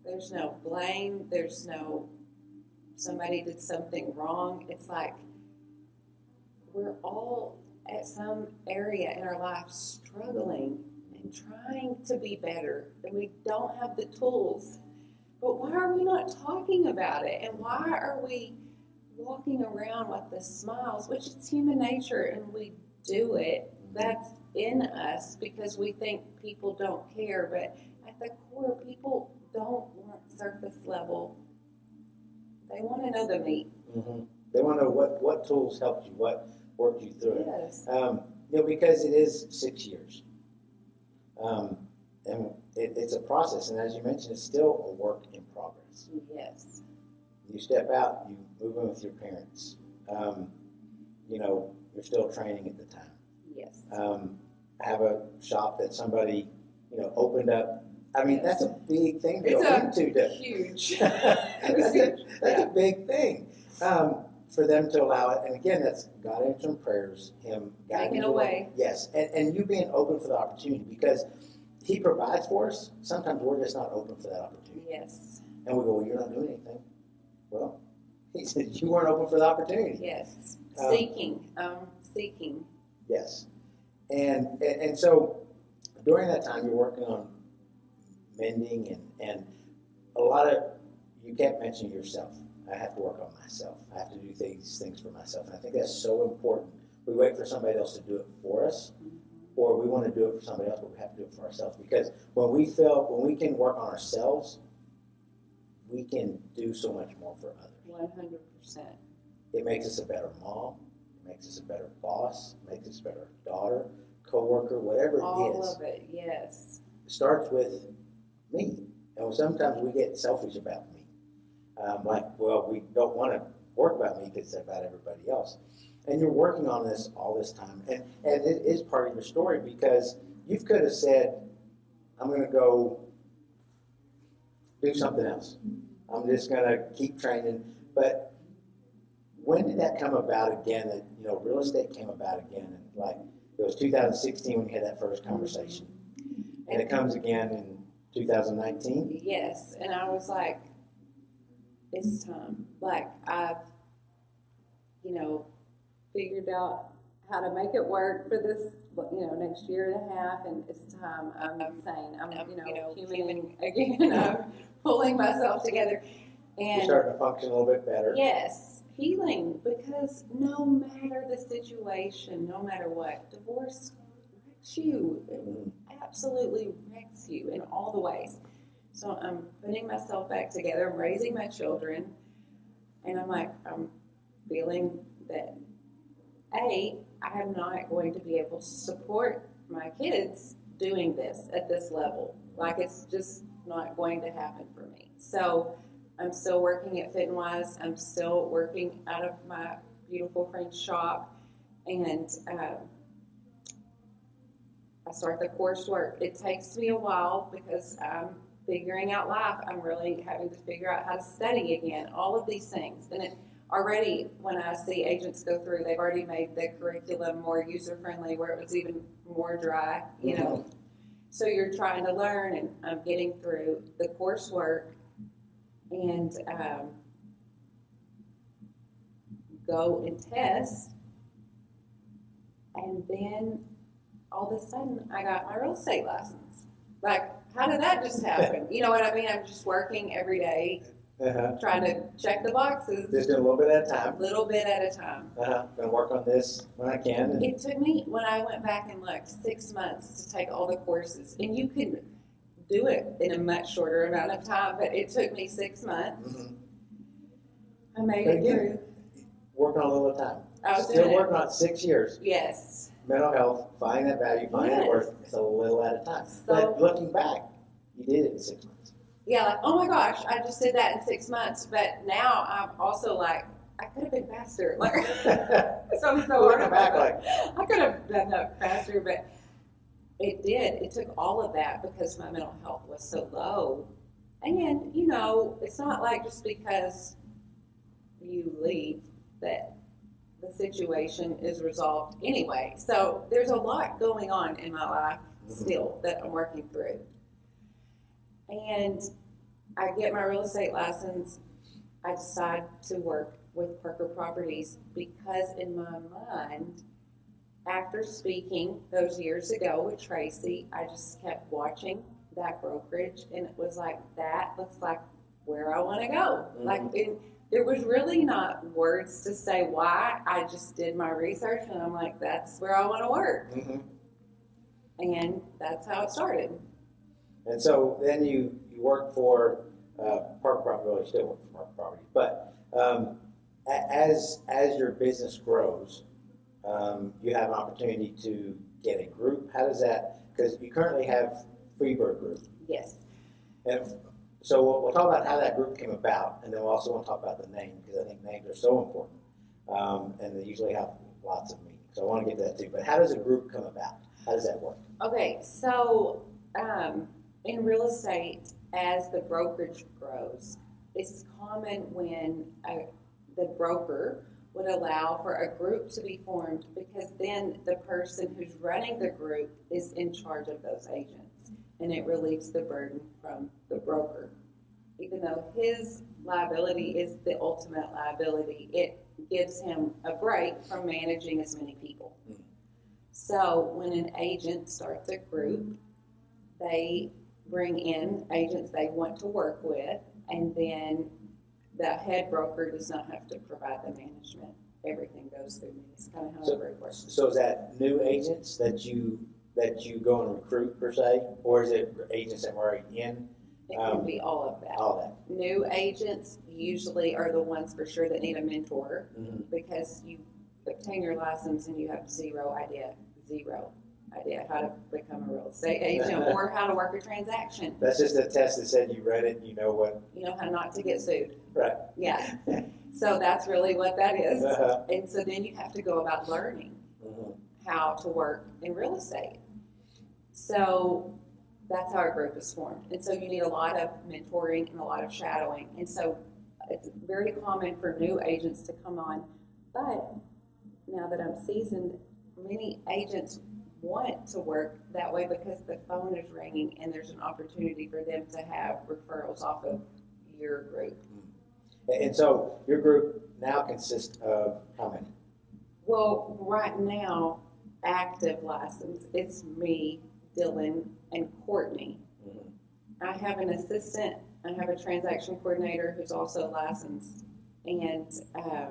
There's no blame. There's no somebody did something wrong. It's like we're all at some area in our life struggling and trying to be better, and we don't have the tools. But why are we not talking about it? And why are we walking around with the smiles, which is human nature, and we do it. That's in us because we think people don't care. But at the core, people don't want surface level. They want to know the meat. Mm-hmm. They want to know what tools helped you, what worked you through yes. it. Because it is 6 years. And it's a process. And as you mentioned, it's still a work in progress. Yes. You step out, you move in with your parents. You're still training at the time. Yes. Have a shop that somebody, opened up. I mean, that's a big thing to it's go into. Huge. That's a big thing for them to allow it. And again, that's God answering prayers, Him guiding Making a way. Yes, and you being open for the opportunity because He provides for us. Sometimes we're just not open for that opportunity. Yes. And we go, well, you're not doing anything. Well, He said you weren't open for the opportunity. Yes. Seeking. Yes. And so during that time, you're working on mending and a lot of, you kept mentioning yourself. I have to work on myself. I have to do these things for myself. And I think that's so important. We wait for somebody else to do it for us, or we want to do it for somebody else, but we have to do it for ourselves. Because when we can work on ourselves, we can do so much more for others. 100%. It makes us a better mom. It makes us a better boss. It makes us a better daughter, coworker, whatever it is. All of it, yes. It starts with me. And sometimes we get selfish about me. We don't want to work about me because it's about everybody else. And you're working on this all this time. And it is part of your story because you could have said, I'm going to go do something else. I'm just going to keep training. But when did that come about again, that, real estate came about again? And it was 2016 when you had that first conversation. And it comes again in 2019? Yes. And I was like, it's time. I've, figured out how to make it work for this, next year and a half, and it's time. I'm saying, I'm human again. I'm pulling myself together. And you're starting to function a little bit better. Yes, healing, because no matter the situation, no matter what, divorce wrecks you. It absolutely wrecks you in all the ways. So I'm putting myself back together. I'm raising my children, and I'm feeling that, I am not going to be able to support my kids doing this at this level. It's just not going to happen for me. So I'm still working at Fit and Wise. I'm still working out of my beautiful friend's shop, and I start the coursework. It takes me a while because I'm figuring out life. I'm really having to figure out how to study again, all of these things. And already, when I see agents go through, they've already made the curriculum more user-friendly, where it was even more dry, So you're trying to learn, and I'm getting through the coursework, and go and test. And then, all of a sudden, I got my real estate license. How did that just happen? You know what I mean? I'm just working every day. Trying to check the boxes. Just doing a little bit at a time. Little bit at a time. Going to work on this when I can. It took me, when I went back and looked, 6 months to take all the courses. And you can do it in a much shorter amount of time, but it took me 6 months. I made it through. Working on a little at a time. I was still working on 6 years. Yes. Mental health, finding that value, finding that worth. It's a little at a time. But looking back, you did it in 6 months. Yeah, oh my gosh, I just did that in 6 months. But now I'm also I could have been faster. So I'm so hard about it. I could have done that faster, but it did. It took all of that because my mental health was so low. And, it's not just because you leave that the situation is resolved anyway. So there's a lot going on in my life still that I'm working through. And I get my real estate license. I decide to work with Parker Properties because in my mind, after speaking those years ago with Tracy, I just kept watching that brokerage, and it was that looks like where I want to go. There was really not words to say why. I just did my research, and I'm that's where I want to work. And that's how it started. And so then you work for Parker Properties. Well, you still work for Parker Properties, but as your business grows, you have an opportunity to get a group. How does that? Because you currently have Freebird Group. Yes. And so we'll talk about how that group came about, and then we'll also want to talk about the name, because I think names are so important, and they usually have lots of meanings. So I want to get to that too. But how does a group come about? How does that work? Okay, so in real estate, as the brokerage grows, it's common when the broker would allow for a group to be formed, because then the person who's running the group is in charge of those agents, and it relieves the burden from the broker. Even though his liability is the ultimate liability, it gives him a break from managing as many people. So when an agent starts a group, they bring in agents they want to work with, and then the head broker does not have to provide the management. Everything goes through me. It's kind of how it works. So is that new agents that you go and recruit per se, or is it agents that were already It can be all of that. All that. New agents usually are the ones for sure that need a mentor because you obtain your license and you have zero idea how to become a real estate agent or how to work a transaction. That's just a test that said you read it, you know what. You know how not to get sued. Right. Yeah. So that's really what that is. And so then you have to go about learning how to work in real estate. So that's how our group is formed. And so you need a lot of mentoring and a lot of shadowing. And so it's very common for new agents to come on. But now that I'm seasoned, many agents want to work that way because the phone is ringing and there's an opportunity for them to have referrals off of your group. And so your group now consists of how many? Well, right now, active license, it's me, Dylan, and Courtney. I have an assistant, I have a transaction coordinator who's also licensed, and I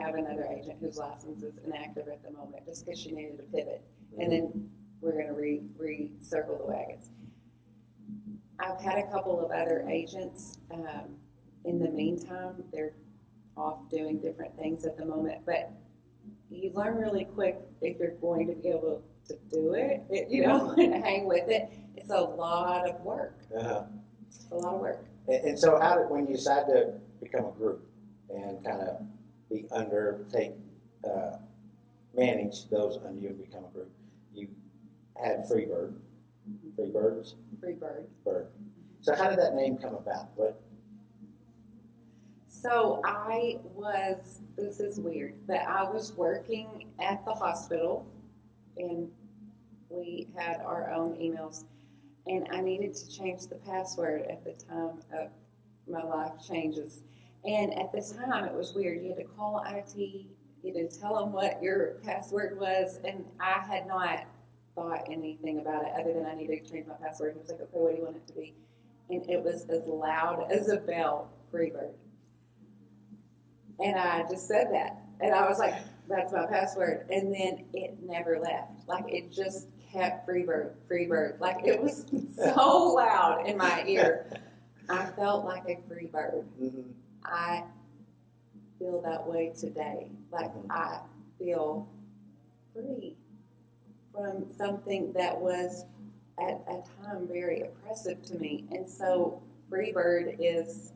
have another agent whose license is inactive at the moment just because she needed to pivot. And then we're going to recircle the wagons. I've had a couple of other agents. In the meantime, they're off doing different things at the moment, but you learn really quick if you're going to be able to do it, and hang with it. It's a lot of work. It's a lot of work. And so how did, when you decide to become a group and kind of be manage those under you and become a group, you had Freebird. Bird. So how did that name come about? So this is weird, but I was working at the hospital and we had our own emails and I needed to change the password at the time of my life changes. And at this time it was weird. You had to call IT, you had to tell them what your password was, and I had not thought anything about it other than I needed to change my password. And he was like, okay, what do you want it to be? And it was as loud as a bell, Freebird. And I just said that. And I was like, that's my password. And then it never left. Like, it just kept Freebird. Like, it was so loud in my ear. I felt like a free bird. I feel that way today. Like, I feel free from something that was, at a time, very oppressive to me. And so, Freebird is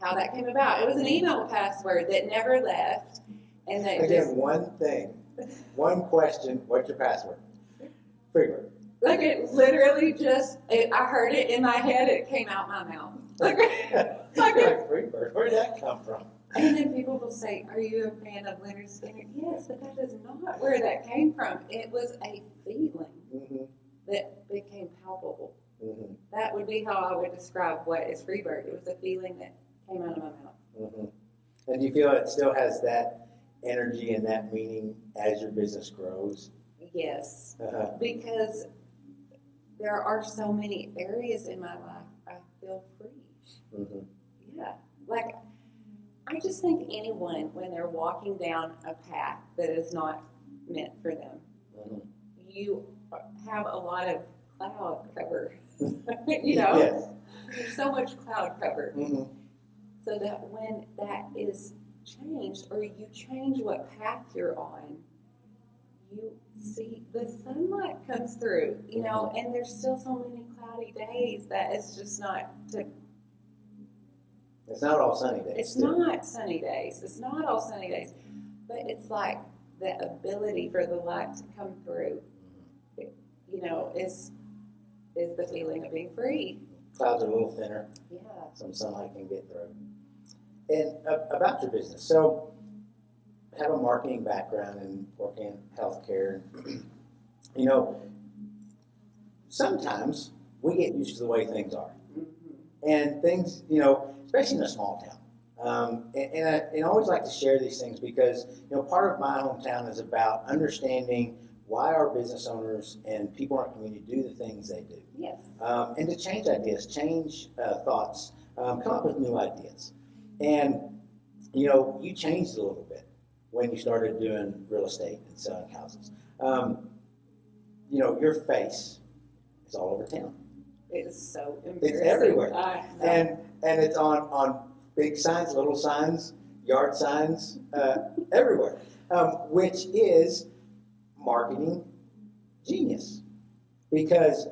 how that came about. It was an email password that never left. And that again, one question, what's your password? Freebird. Like, it literally I heard it in my head, it came out my mouth. Like Freebird, where did that come from? And then people will say, are you a fan of Leonard Skinner? Yes, but that is not where that came from. It was a feeling that became palpable. That would be how I would describe what is Freebird. It was a feeling that came out of my mouth. And do you feel it still has that energy and that meaning as your business grows? Yes, because there are so many areas in my life I feel free. Yeah, like, I just think anyone, when they're walking down a path that is not meant for them, you have a lot of cloud cover. Yes. There's so much cloud cover. So that when that is changed, or you change what path you're on, you see the sunlight comes through, and there's still so many cloudy days that it's just not it's not all sunny days. It's not sunny days. It's not all sunny days. But it's like the ability for the light to come through, is the feeling of being free. Clouds are a little thinner. Yeah. Some sunlight can get through. And about your business. So, I have a marketing background and working in healthcare. Sometimes we get used to the way things are. And things, especially in a small town. And I always like to share these things because, part of my hometown is about understanding why our business owners and people in our community do the things they do. Yes. And to change ideas, change thoughts, come up with new ideas. And, you changed a little bit when you started doing real estate and selling houses. Your face is all over town. It is so embarrassing. It's everywhere. I know. And it's on big signs, little signs, yard signs, everywhere, which is marketing genius. Because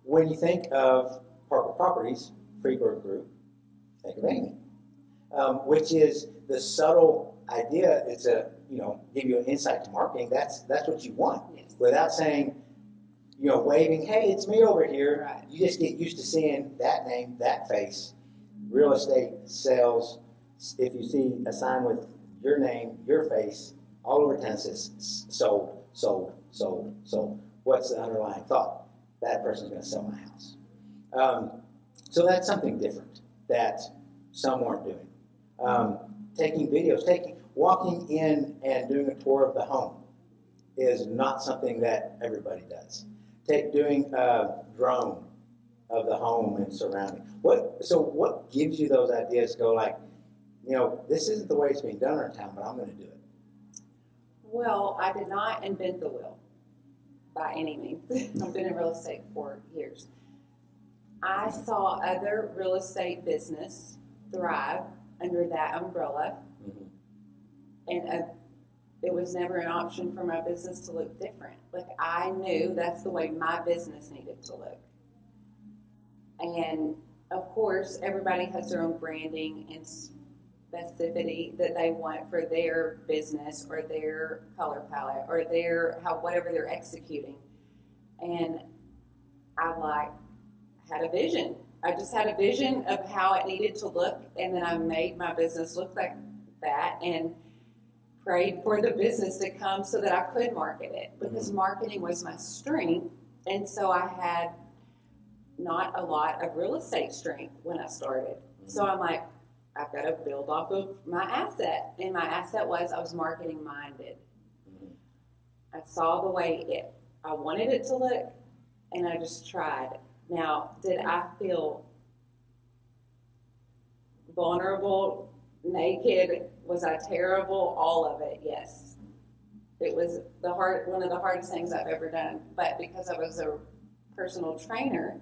when you think of Parker Properties, Freeburg Group, think of Aimee, which is the subtle idea. It's give you an insight to marketing. That's what you want. Yes. Without saying, waving, hey, it's me over here. Right. You just get used to seeing that name, that face. Real estate sales, if you see a sign with your name, your face, all over town says sold, sold, sold, sold. What's the underlying thought? That person's going to sell my house. So that's something different that some weren't doing. Taking videos, walking in and doing a tour of the home is not something that everybody does. Doing a drone of the home and surrounding. What gives you those ideas to go like, this isn't the way it's being done in town, but I'm going to do it? Well, I did not invent the wheel by any means. I've been in real estate for years. I saw other real estate business thrive under that umbrella, and it was never an option for my business to look different. Like, I knew that's the way my business needed to look. And of course, everybody has their own branding and specificity that they want for their business or their color palette or whatever they're executing. And I had a vision. I just had a vision of how it needed to look, and then I made my business look like that and prayed for the business to come so that I could market it, because marketing was my strength. And so I had not a lot of real estate strength when I started. So I'm like, I've got to build off of my asset. And my asset was I was marketing minded. I saw the way I wanted it to look, and I just tried. Now, did I feel vulnerable, naked? Was I terrible? All of it, yes. It was one of the hardest things I've ever done. But because I was a personal trainer,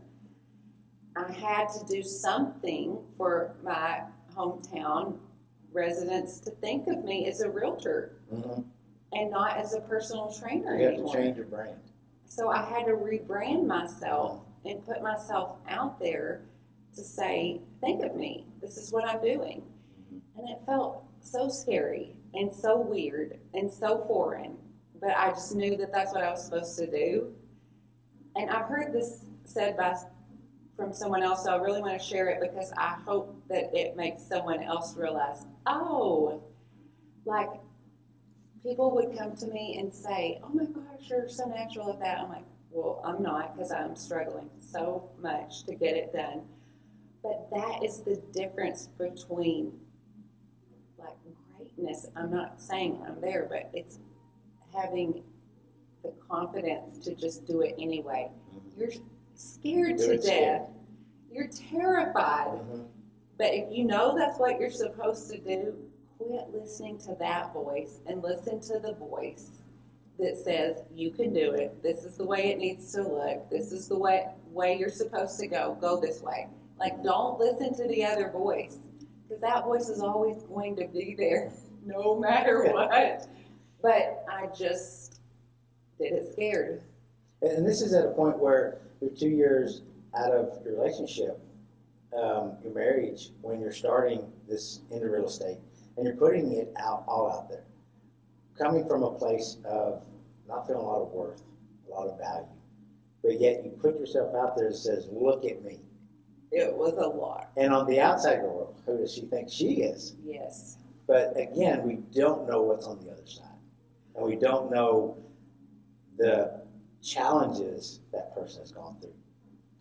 I had to do something for my hometown residents to think of me as a realtor and not as a personal trainer anymore. You have to change your brand. So I had to rebrand myself and put myself out there to say, think of me. This is what I'm doing. And it felt so scary and so weird and so foreign. But I just knew that that's what I was supposed to do. And I've heard this said from someone else, so I really want to share it because I hope that it makes someone else realize, like people would come to me and say, oh my gosh, you're so natural at that. I'm like, well, I'm not, because I'm struggling so much to get it done. But that is the difference between like greatness. I'm not saying I'm there, but it's having the confidence to just do it anyway. You're scared to death. You're terrified. But if you know that's what you're supposed to do, quit listening to that voice and listen to the voice that says, you can do it. This is the way it needs to look. This is the way you're supposed to go. Go this way. Like, don't listen to the other voice, because that voice is always going to be there no matter what. But I just did it scared. And this is at a point where you're 2 years out of your relationship, your marriage, when you're starting this into real estate, and you're putting it all out there. Coming from a place of not feeling a lot of worth, a lot of value, but yet you put yourself out there and says, look at me. It was a lot. And on the outside world, who does she think she is? Yes. But again, we don't know what's on the other side. And we don't know the challenges that person has gone through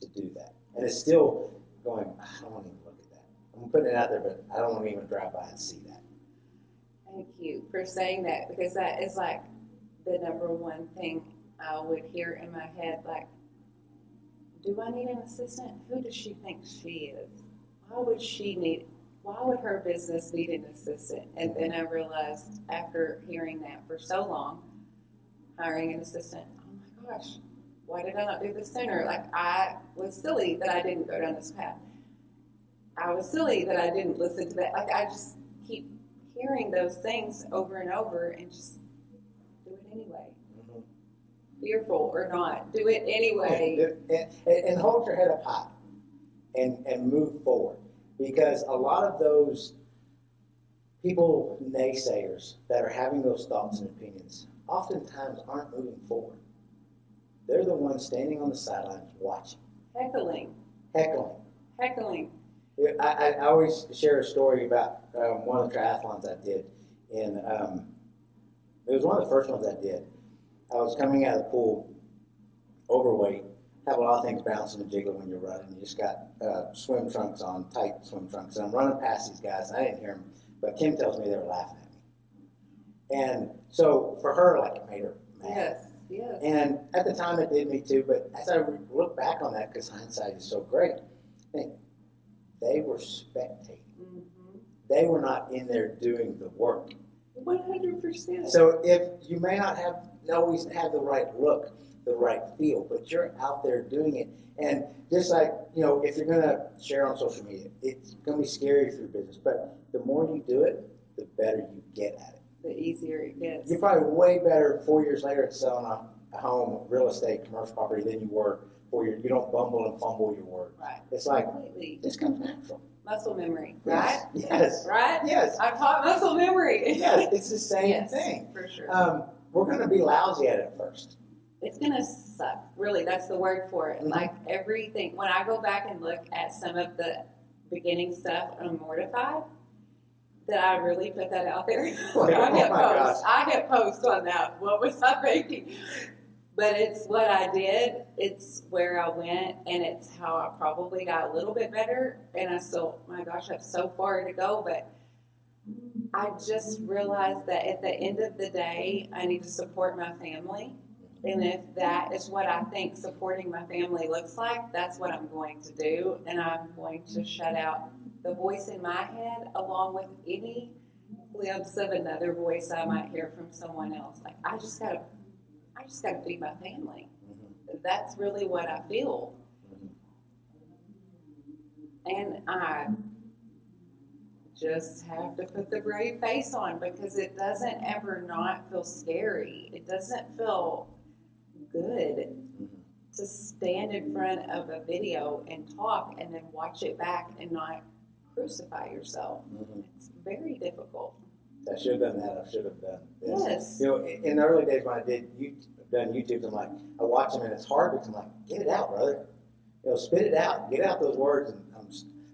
to do that. And it's still going, I don't want to even look at that. I'm putting it out there, but I don't want to even drive by and see that. Thank you for saying that, because that is like the number one thing I would hear in my head, like, do I need an assistant? Who does she think she is? Why would her business need an assistant? And then I realized, after hearing that for so long, hiring an assistant, oh my gosh, why did I not do this sooner? Like, I was silly that I didn't go down this path. I was silly that I didn't listen to that. Like, I just keep hearing those things over and over and just do it anyway. Mm-hmm. Fearful or not, do it anyway. And hold your head up high and move forward. Because a lot of those people, naysayers, that are having those thoughts and opinions, oftentimes aren't moving forward. They're the ones standing on the sidelines watching. Heckling. I always share a story about one of the triathlons I did. And it was one of the first ones I did. I was coming out of the pool, overweight, have a lot of things bouncing and jiggling when you're running. You just got swim trunks on, tight swim trunks. And I'm running past these guys, and I didn't hear them, but Kim tells me they were laughing at me. And so for her, like, it made her mad. Yes. And at the time, it did me too. But as I look back on that, because hindsight is so great, I think they were spectating. Mm-hmm. They were not in there doing the work. 100%. So if you may not always have the right look, the right feel, but you're out there doing it. And just like, if you're going to share on social media, it's going to be scary for your business. But the more you do it, the better you get at it. The easier it gets. You're probably way better 4 years later at selling a home, real estate, commercial property than you were 4 years. You don't bumble and fumble your words. Right. It's like, completely. This comes natural. Muscle memory, right? Yes. Right? Yes. I've taught muscle memory. Yes, it's the same thing. For sure. We're going to be lousy at it first. It's going to suck. Really, that's the word for it. Mm-hmm. Like everything. When I go back and look at some of the beginning stuff, I'm mortified that I really put that out there. I hit post on that. What was I thinking? But it's what I did. It's where I went, and it's how I probably got a little bit better. And I still, my gosh, I have so far to go. But I just realized that at the end of the day, I need to support my family. And if that is what I think supporting my family looks like, that's what I'm going to do. And I'm going to shut out the voice in my head along with any glimpse of another voice I might hear from someone else. Like, I just gotta feed my family. Mm-hmm. That's really what I feel. Mm-hmm. And I just have to put the brave face on, because it doesn't ever not feel scary. It doesn't feel good to stand in front of a video and talk and then watch it back and not crucify yourself. Mm-hmm. It's very difficult. I should have done that. I should have done this. Yes. In the early days when I done YouTube, I'm like, I watch them and it's hard because I'm like, get it out, brother. Spit it out. Get out those words.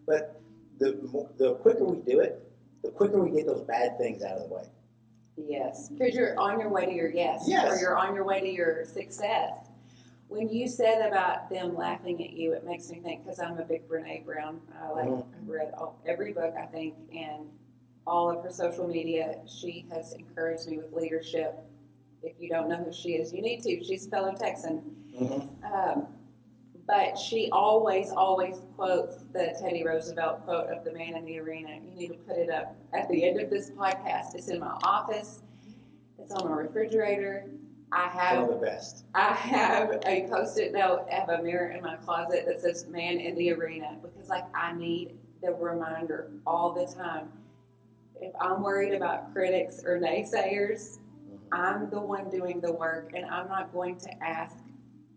But the quicker we do it, the quicker we get those bad things out of the way. Yes, because you're on your way to your yes, or you're on your way to your success. When you said about them laughing at you, it makes me think, because I'm a big Brene Brown. I've read every book, I think, and all of her social media. She has encouraged me with leadership. If you don't know who she is, you need to. She's a fellow Texan. Mm-hmm. But she always quotes the Teddy Roosevelt quote of the man in the arena. You need to put it up at the end of this podcast. It's in my office. It's on my refrigerator. I have one of the best. I have a Post-it note. I have a mirror in my closet that says "Man in the Arena," because I need the reminder all the time. If I'm worried about critics or naysayers, I'm the one doing the work, and I'm not going to ask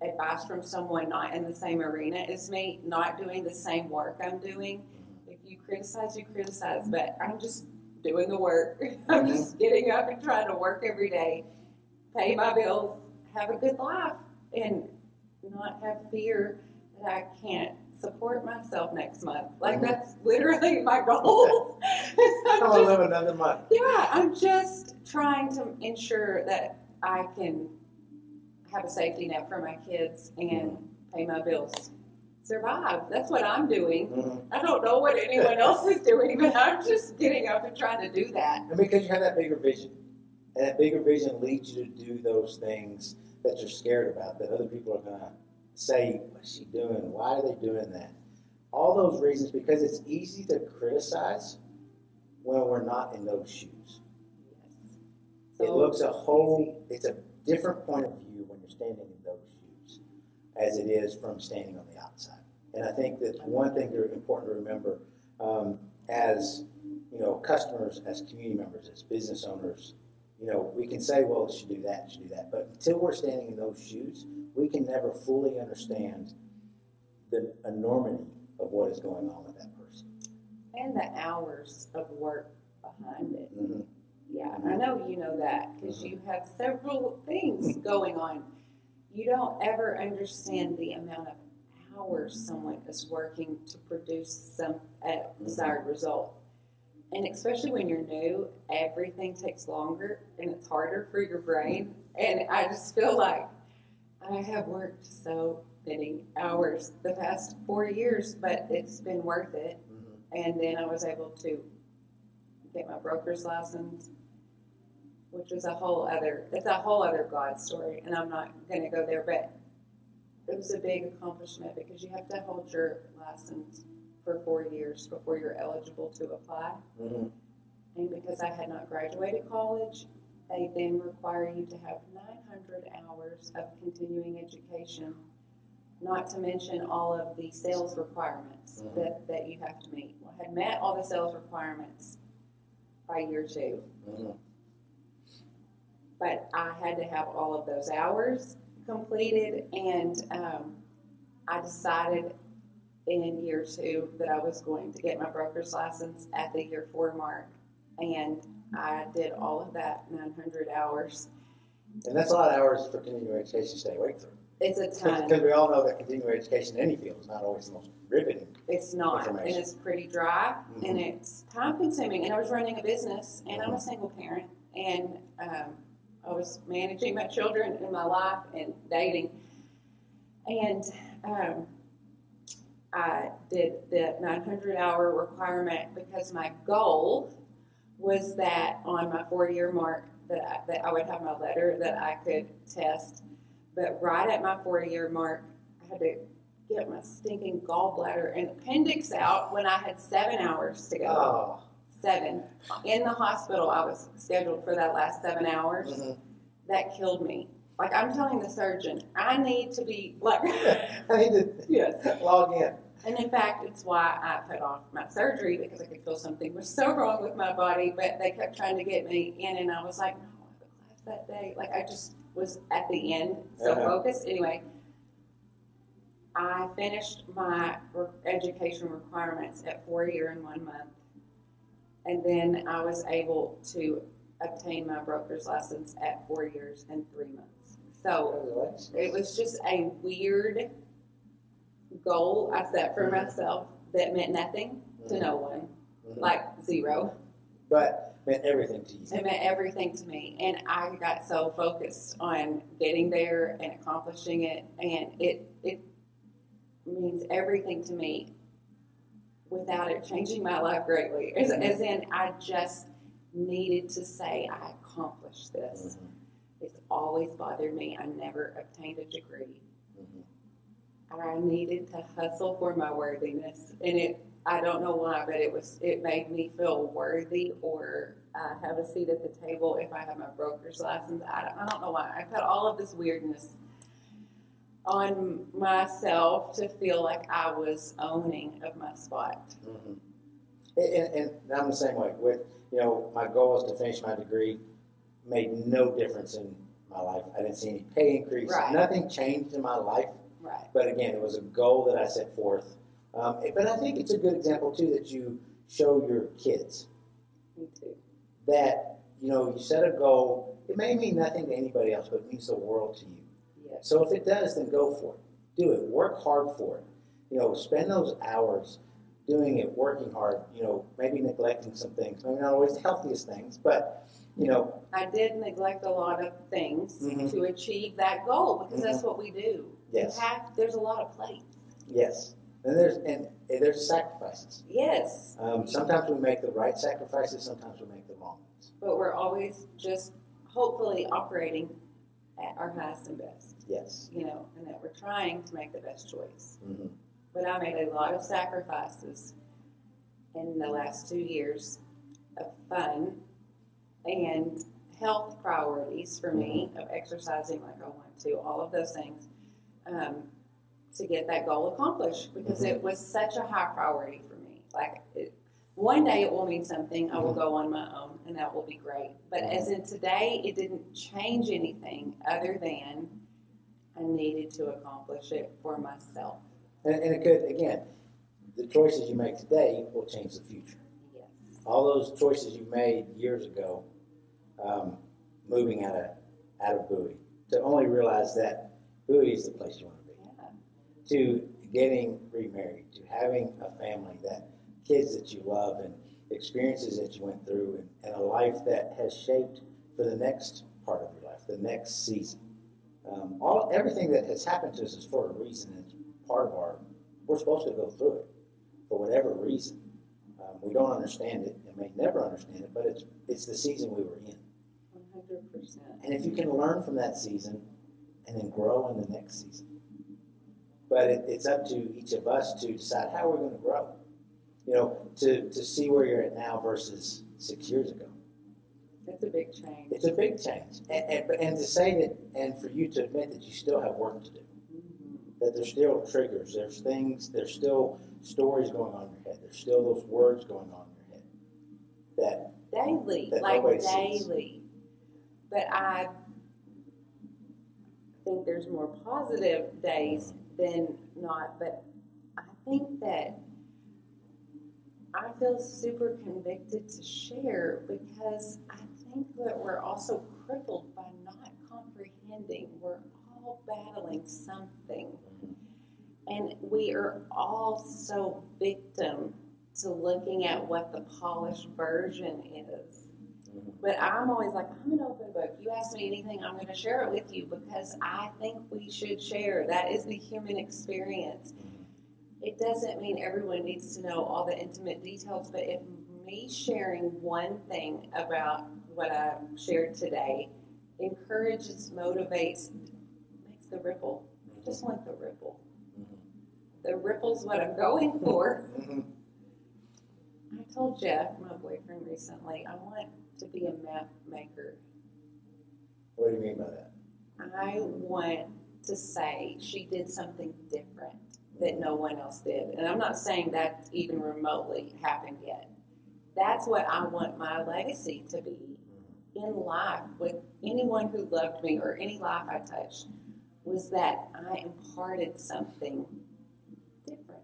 advice from someone not in the same arena as me, not doing the same work I'm doing. If you criticize, you criticize, but I'm just doing the work. I'm just getting up and trying to work every day, pay my bills, have a good life, and not have fear that I can't support myself next month. That's literally my goal. I want to live another month. Yeah, I'm just trying to ensure that I can have a safety net for my kids and pay my bills. Survive. That's what I'm doing. Mm-hmm. I don't know what anyone else is doing, but I'm just getting up and trying to do that. And because you have that bigger vision. And that bigger vision leads you to do those things that you're scared about, that other people are going to say, what's she doing? Why are they doing that? All those reasons, because it's easy to criticize when we're not in those shoes. Yes. So it looks it's a different point of view when you're standing in those shoes. as it is from standing on the outside. And I think that's one thing that's important to remember as customers, as community members, as business owners. We can say, well, it should do that, it should do that. But until we're standing in those shoes, we can never fully understand the enormity of what is going on with that person. And the hours of work behind it. Mm-hmm. Yeah, I know you know that because you have several things going on. You don't ever understand the amount of hours someone is working to produce some desired result. And especially when you're new, everything takes longer and it's harder for your brain. And I just feel like I have worked so many hours the past 4 years, but it's been worth it. And then I was able to get my broker's license, which was it's a whole other God story, and I'm not going to go there, but it was a big accomplishment because you have to hold your license for 4 years before you're eligible to apply. Mm-hmm. And because I had not graduated college, they then require you to have 900 hours of continuing education, not to mention all of the sales requirements that you have to meet. Well, I had met all the sales requirements by year 2. Mm-hmm. But I had to have all of those hours completed, and I decided in year 2 that I was going to get my broker's license at the year 4 mark, and I did all of that 900 hours. And that's a lot of hours for continuing education to stay awake through. It's a ton. Because we all know that continuing education in any field is not always the most riveting. It's not, and it's pretty dry, and it's time consuming. And I was running a business, and I'm a single parent, and I was managing my children and my life and dating. And I did the 900-hour requirement because my goal was that on my 4-year mark that I would have my letter that I could test. But right at my 4-year mark, I had to get my stinking gallbladder and appendix out when I had 7 hours to go. Oh. 7. In the hospital, I was scheduled for that last 7 hours. Mm-hmm. That killed me. Like, I'm telling the surgeon, I need to be, like... I need to log in. And in fact, it's why I put off my surgery, because I could feel something was so wrong with my body, but they kept trying to get me in, and I was like, no, I have a class that day. Like, I just was at the end, so focused. Anyway, I finished my education requirements at 4 years and 1 month, and then I was able to obtain my broker's license at 4 years and 3 months. So it was just a weird goal I set for myself that meant nothing to no one, like zero. But meant everything to you. It meant everything to me, and I got so focused on getting there and accomplishing it, and it means everything to me without it changing my life greatly. As in, I just needed to say I accomplished this. It's always bothered me. I never obtained a degree. I needed to hustle for my worthiness, and I don't know why, but it made me feel worthy or have a seat at the table if I have my broker's license. I don't know why. I put all of this weirdness on myself to feel like I was owning of my spot. And I'm the same way. With my goal was to finish my degree. Made no difference in my life. I didn't see any pay increase. Right. Nothing changed in my life. Right. But again, it was a goal that I set forth. But I think it's a good example, too, that you show your kids. Me too. That, you set a goal. It may mean nothing to anybody else, but it means the world to you. Yes. So if it does, then go for it. Do it. Work hard for it. Spend those hours doing it, working hard, maybe neglecting some things. Maybe not always the healthiest things, but, I did neglect a lot of things to achieve that goal, because that's what we do. Yes. There's a lot of plates. Yes. And there's sacrifices. Yes. Sometimes we make the right sacrifices, sometimes we make the wrong ones. But we're always just hopefully operating at our highest and best. Yes. And that we're trying to make the best choice. But I made a lot of sacrifices in the last 2 years of fun and health priorities for me, of exercising like I want to, all of those things. to get that goal accomplished because it was such a high priority for me. Like, one day it will mean something. I will go on my own, and that will be great. But as in today, it didn't change anything other than I needed to accomplish it for myself. And it could, again, the choices you make today will change the future. Yes. All those choices you made years ago, moving out of Bowie, to only realize that Bowie is the place you want to be. Yeah. To getting remarried, to having a family, that kids that you love, and experiences that you went through, and a life that has shaped for the next part of your life, the next season. Everything that has happened to us is for a reason. It's part of we're supposed to go through it for whatever reason. We don't understand it and may never understand it, but it's the season we were in. 100%. And if you can learn from that season and then grow in the next season. But it's up to each of us to decide how we're going to grow. You know, to see where you're at now versus 6 years ago. It's a big change. It's a big change. And to say that, and for you to admit that you still have work to do. That there's still triggers, there's things, there's still stories going on in your head. There's still those words going on in your head. Daily, that like nobody daily. sees. But I think there's more positive days than not. But I think that I feel super convicted to share because I think that we're also crippled by not comprehending. We're all battling something. And we are all so victim to looking at what the polished version is. But I'm always like, I'm an open book. You ask me anything, I'm going to share it with you because I think we should share. That is the human experience. It doesn't mean everyone needs to know all the intimate details, but if me sharing one thing about what I shared today encourages, motivates, makes the ripple. I just want the ripple. The ripple's what I'm going for. I told Jeff, my boyfriend, recently, I want to be a map maker. What do you mean by that? I want to say she did something different that no one else did. And I'm not saying that even remotely happened yet. That's what I want my legacy to be in life with anyone who loved me or any life I touched, was that I imparted something different.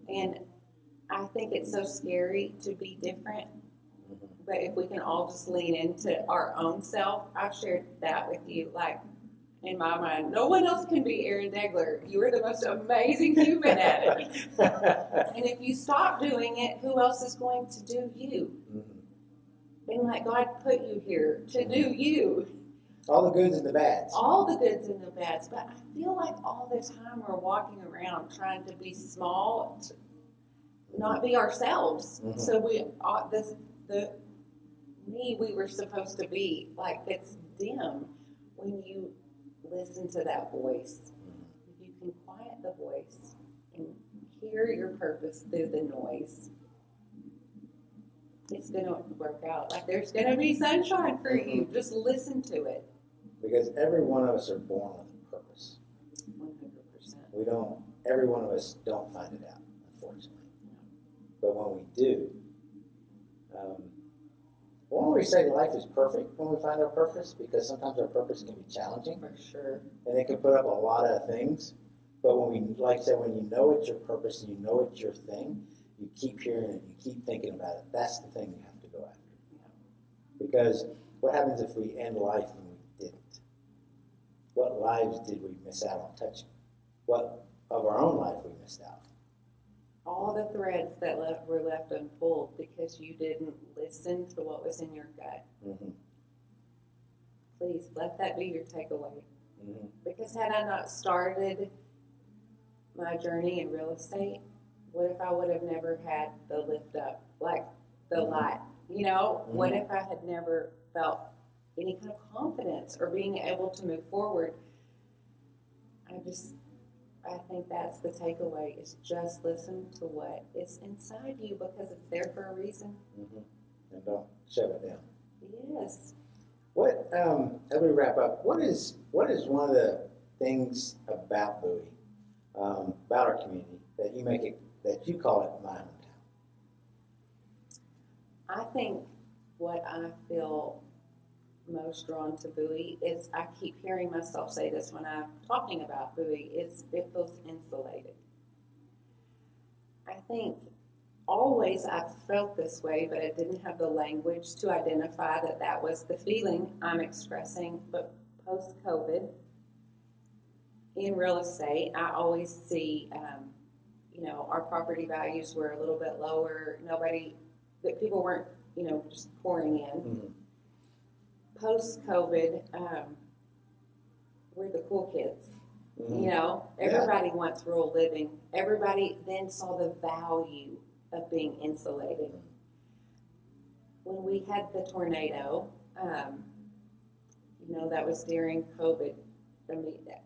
And I think it's so scary to be different. But if we can all just lean into our own self, I've shared that with you. Like, in my mind, no one else can be Aaron Degler. You are the most amazing human at it. And if you stop doing it, who else is going to do you? And like God put you here to do you. All the goods and the bads. All the goods and the bads. But I feel like all the time we're walking around trying to be small, to not be ourselves. So we were supposed to be, like, it's dim when you listen to that voice. If you can quiet the voice and hear your purpose through the noise, it's going to work out. Like, there's going to be sunshine for you. Just listen to it. Because every one of us are born with a purpose. 100%. Every one of us don't find it out, unfortunately. But when we do, won't we say life is perfect when we find our purpose? Because sometimes our purpose can be challenging. For sure. And it can put up a lot of things. But when you know it's your purpose and you know it's your thing, you keep hearing it, you keep thinking about it. That's the thing you have to go after. Because what happens if we end life and we didn't? What lives did we miss out on touching? What of our own life we missed out? All the threads that were left unpulled because you didn't listen to what was in your gut. Please let that be your takeaway. Because had I not started my journey in real estate, what if I would have never had the lift up, like the light? You know, what if I had never felt any kind of confidence or being able to move forward? I think that's the takeaway, is just listen to what is inside you because it's there for a reason. And don't shove it down. Yes. What, as we wrap up, what is one of the things about Bowie, about our community, that you call it my hometown? I think what I feel most drawn to Bowie is, I keep hearing myself say this when I'm talking about Bowie, is it feels insulated. I think always I've felt this way, but I didn't have the language to identify that that was the feeling I'm expressing. But post-COVID, in real estate, I always see, our property values were a little bit lower. That people weren't, just pouring in. Mm-hmm. Post-COVID, we're the cool kids. Mm-hmm. Everybody wants rural living. Everybody then saw the value of being insulated. When we had the tornado, that was during COVID,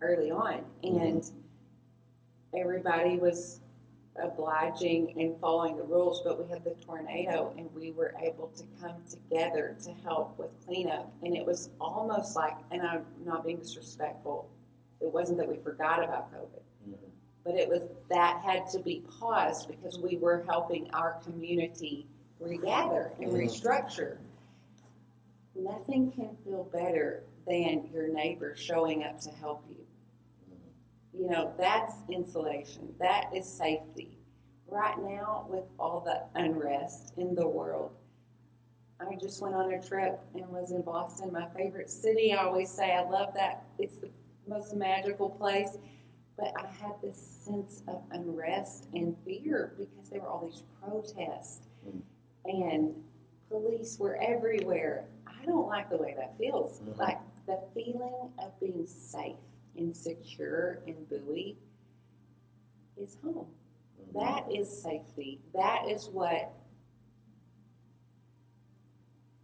early on, and everybody was obliging and following the rules, but we had the tornado and we were able to come together to help with cleanup. And it was almost like, and I'm not being disrespectful, it wasn't that we forgot about COVID, but it was that had to be paused because we were helping our community regather and restructure. Nothing can feel better than your neighbor showing up to help you. That's insulation. That is safety. Right now, with all the unrest in the world, I just went on a trip and was in Boston, my favorite city. I always say I love that. It's the most magical place. But I had this sense of unrest and fear because there were all these protests and police were everywhere. I don't like the way that feels. Like the feeling of being safe and secure in Bowie is home. That is safety. That is what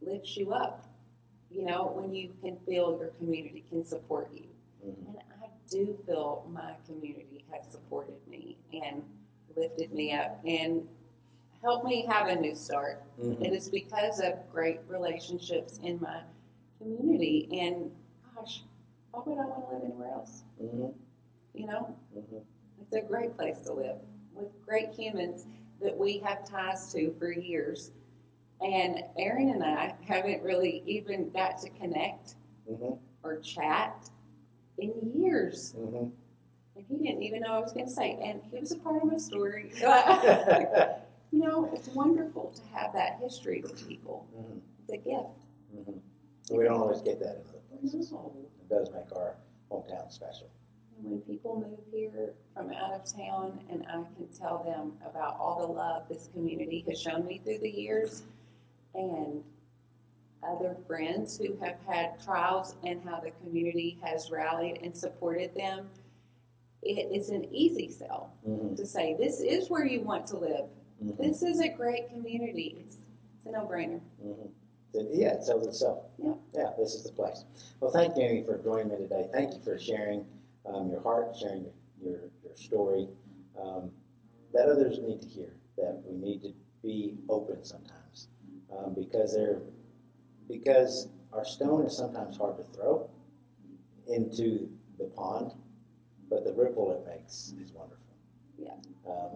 lifts you up, when you can feel your community can support you. And I do feel my community has supported me and lifted me up and helped me have a new start. It is because of great relationships in my community. And gosh, why would I want to live anywhere else? It's a great place to live with great humans that we have ties to for years. And Aaron and I haven't really even got to connect or chat in years. And he didn't even know I was going to say, and he was a part of my story. It's wonderful to have that history with people. It's a gift. We don't always get that in other places. It does make our hometown special. And when people move here from out of town, and I can tell them about all the love this community has shown me through the years, and other friends who have had trials and how the community has rallied and supported them, it is an easy sell to say, this is where you want to live. This is a great community. It's a no-brainer. Yeah, it sells itself. Yeah, this is the place. Well, thank you, Aimee, for joining me today. Thank you for sharing your heart, sharing your story, that others need to hear, that we need to be open sometimes, because our stone is sometimes hard to throw into the pond, but the ripple it makes is wonderful.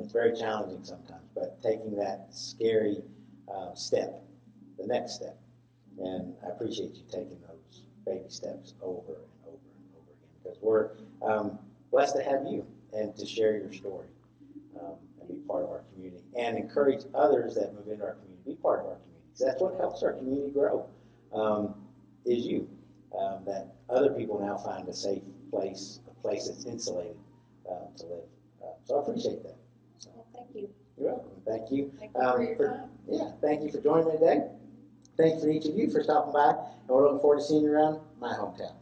It's very challenging sometimes, but taking that scary step, the next step, and I appreciate you taking those baby steps over and over and over again, because we're blessed to have you and to share your story and be part of our community and encourage others that move into our community to be part of our community. That's what helps our community grow, is you, that other people now find a safe place, a place that's insulated to live. So I appreciate that. Well, thank you. You're welcome. Thank you. Thank you for your time. Yeah, thank you for joining me today. Thanks for each of you for stopping by, and we're looking forward to seeing you around my hometown.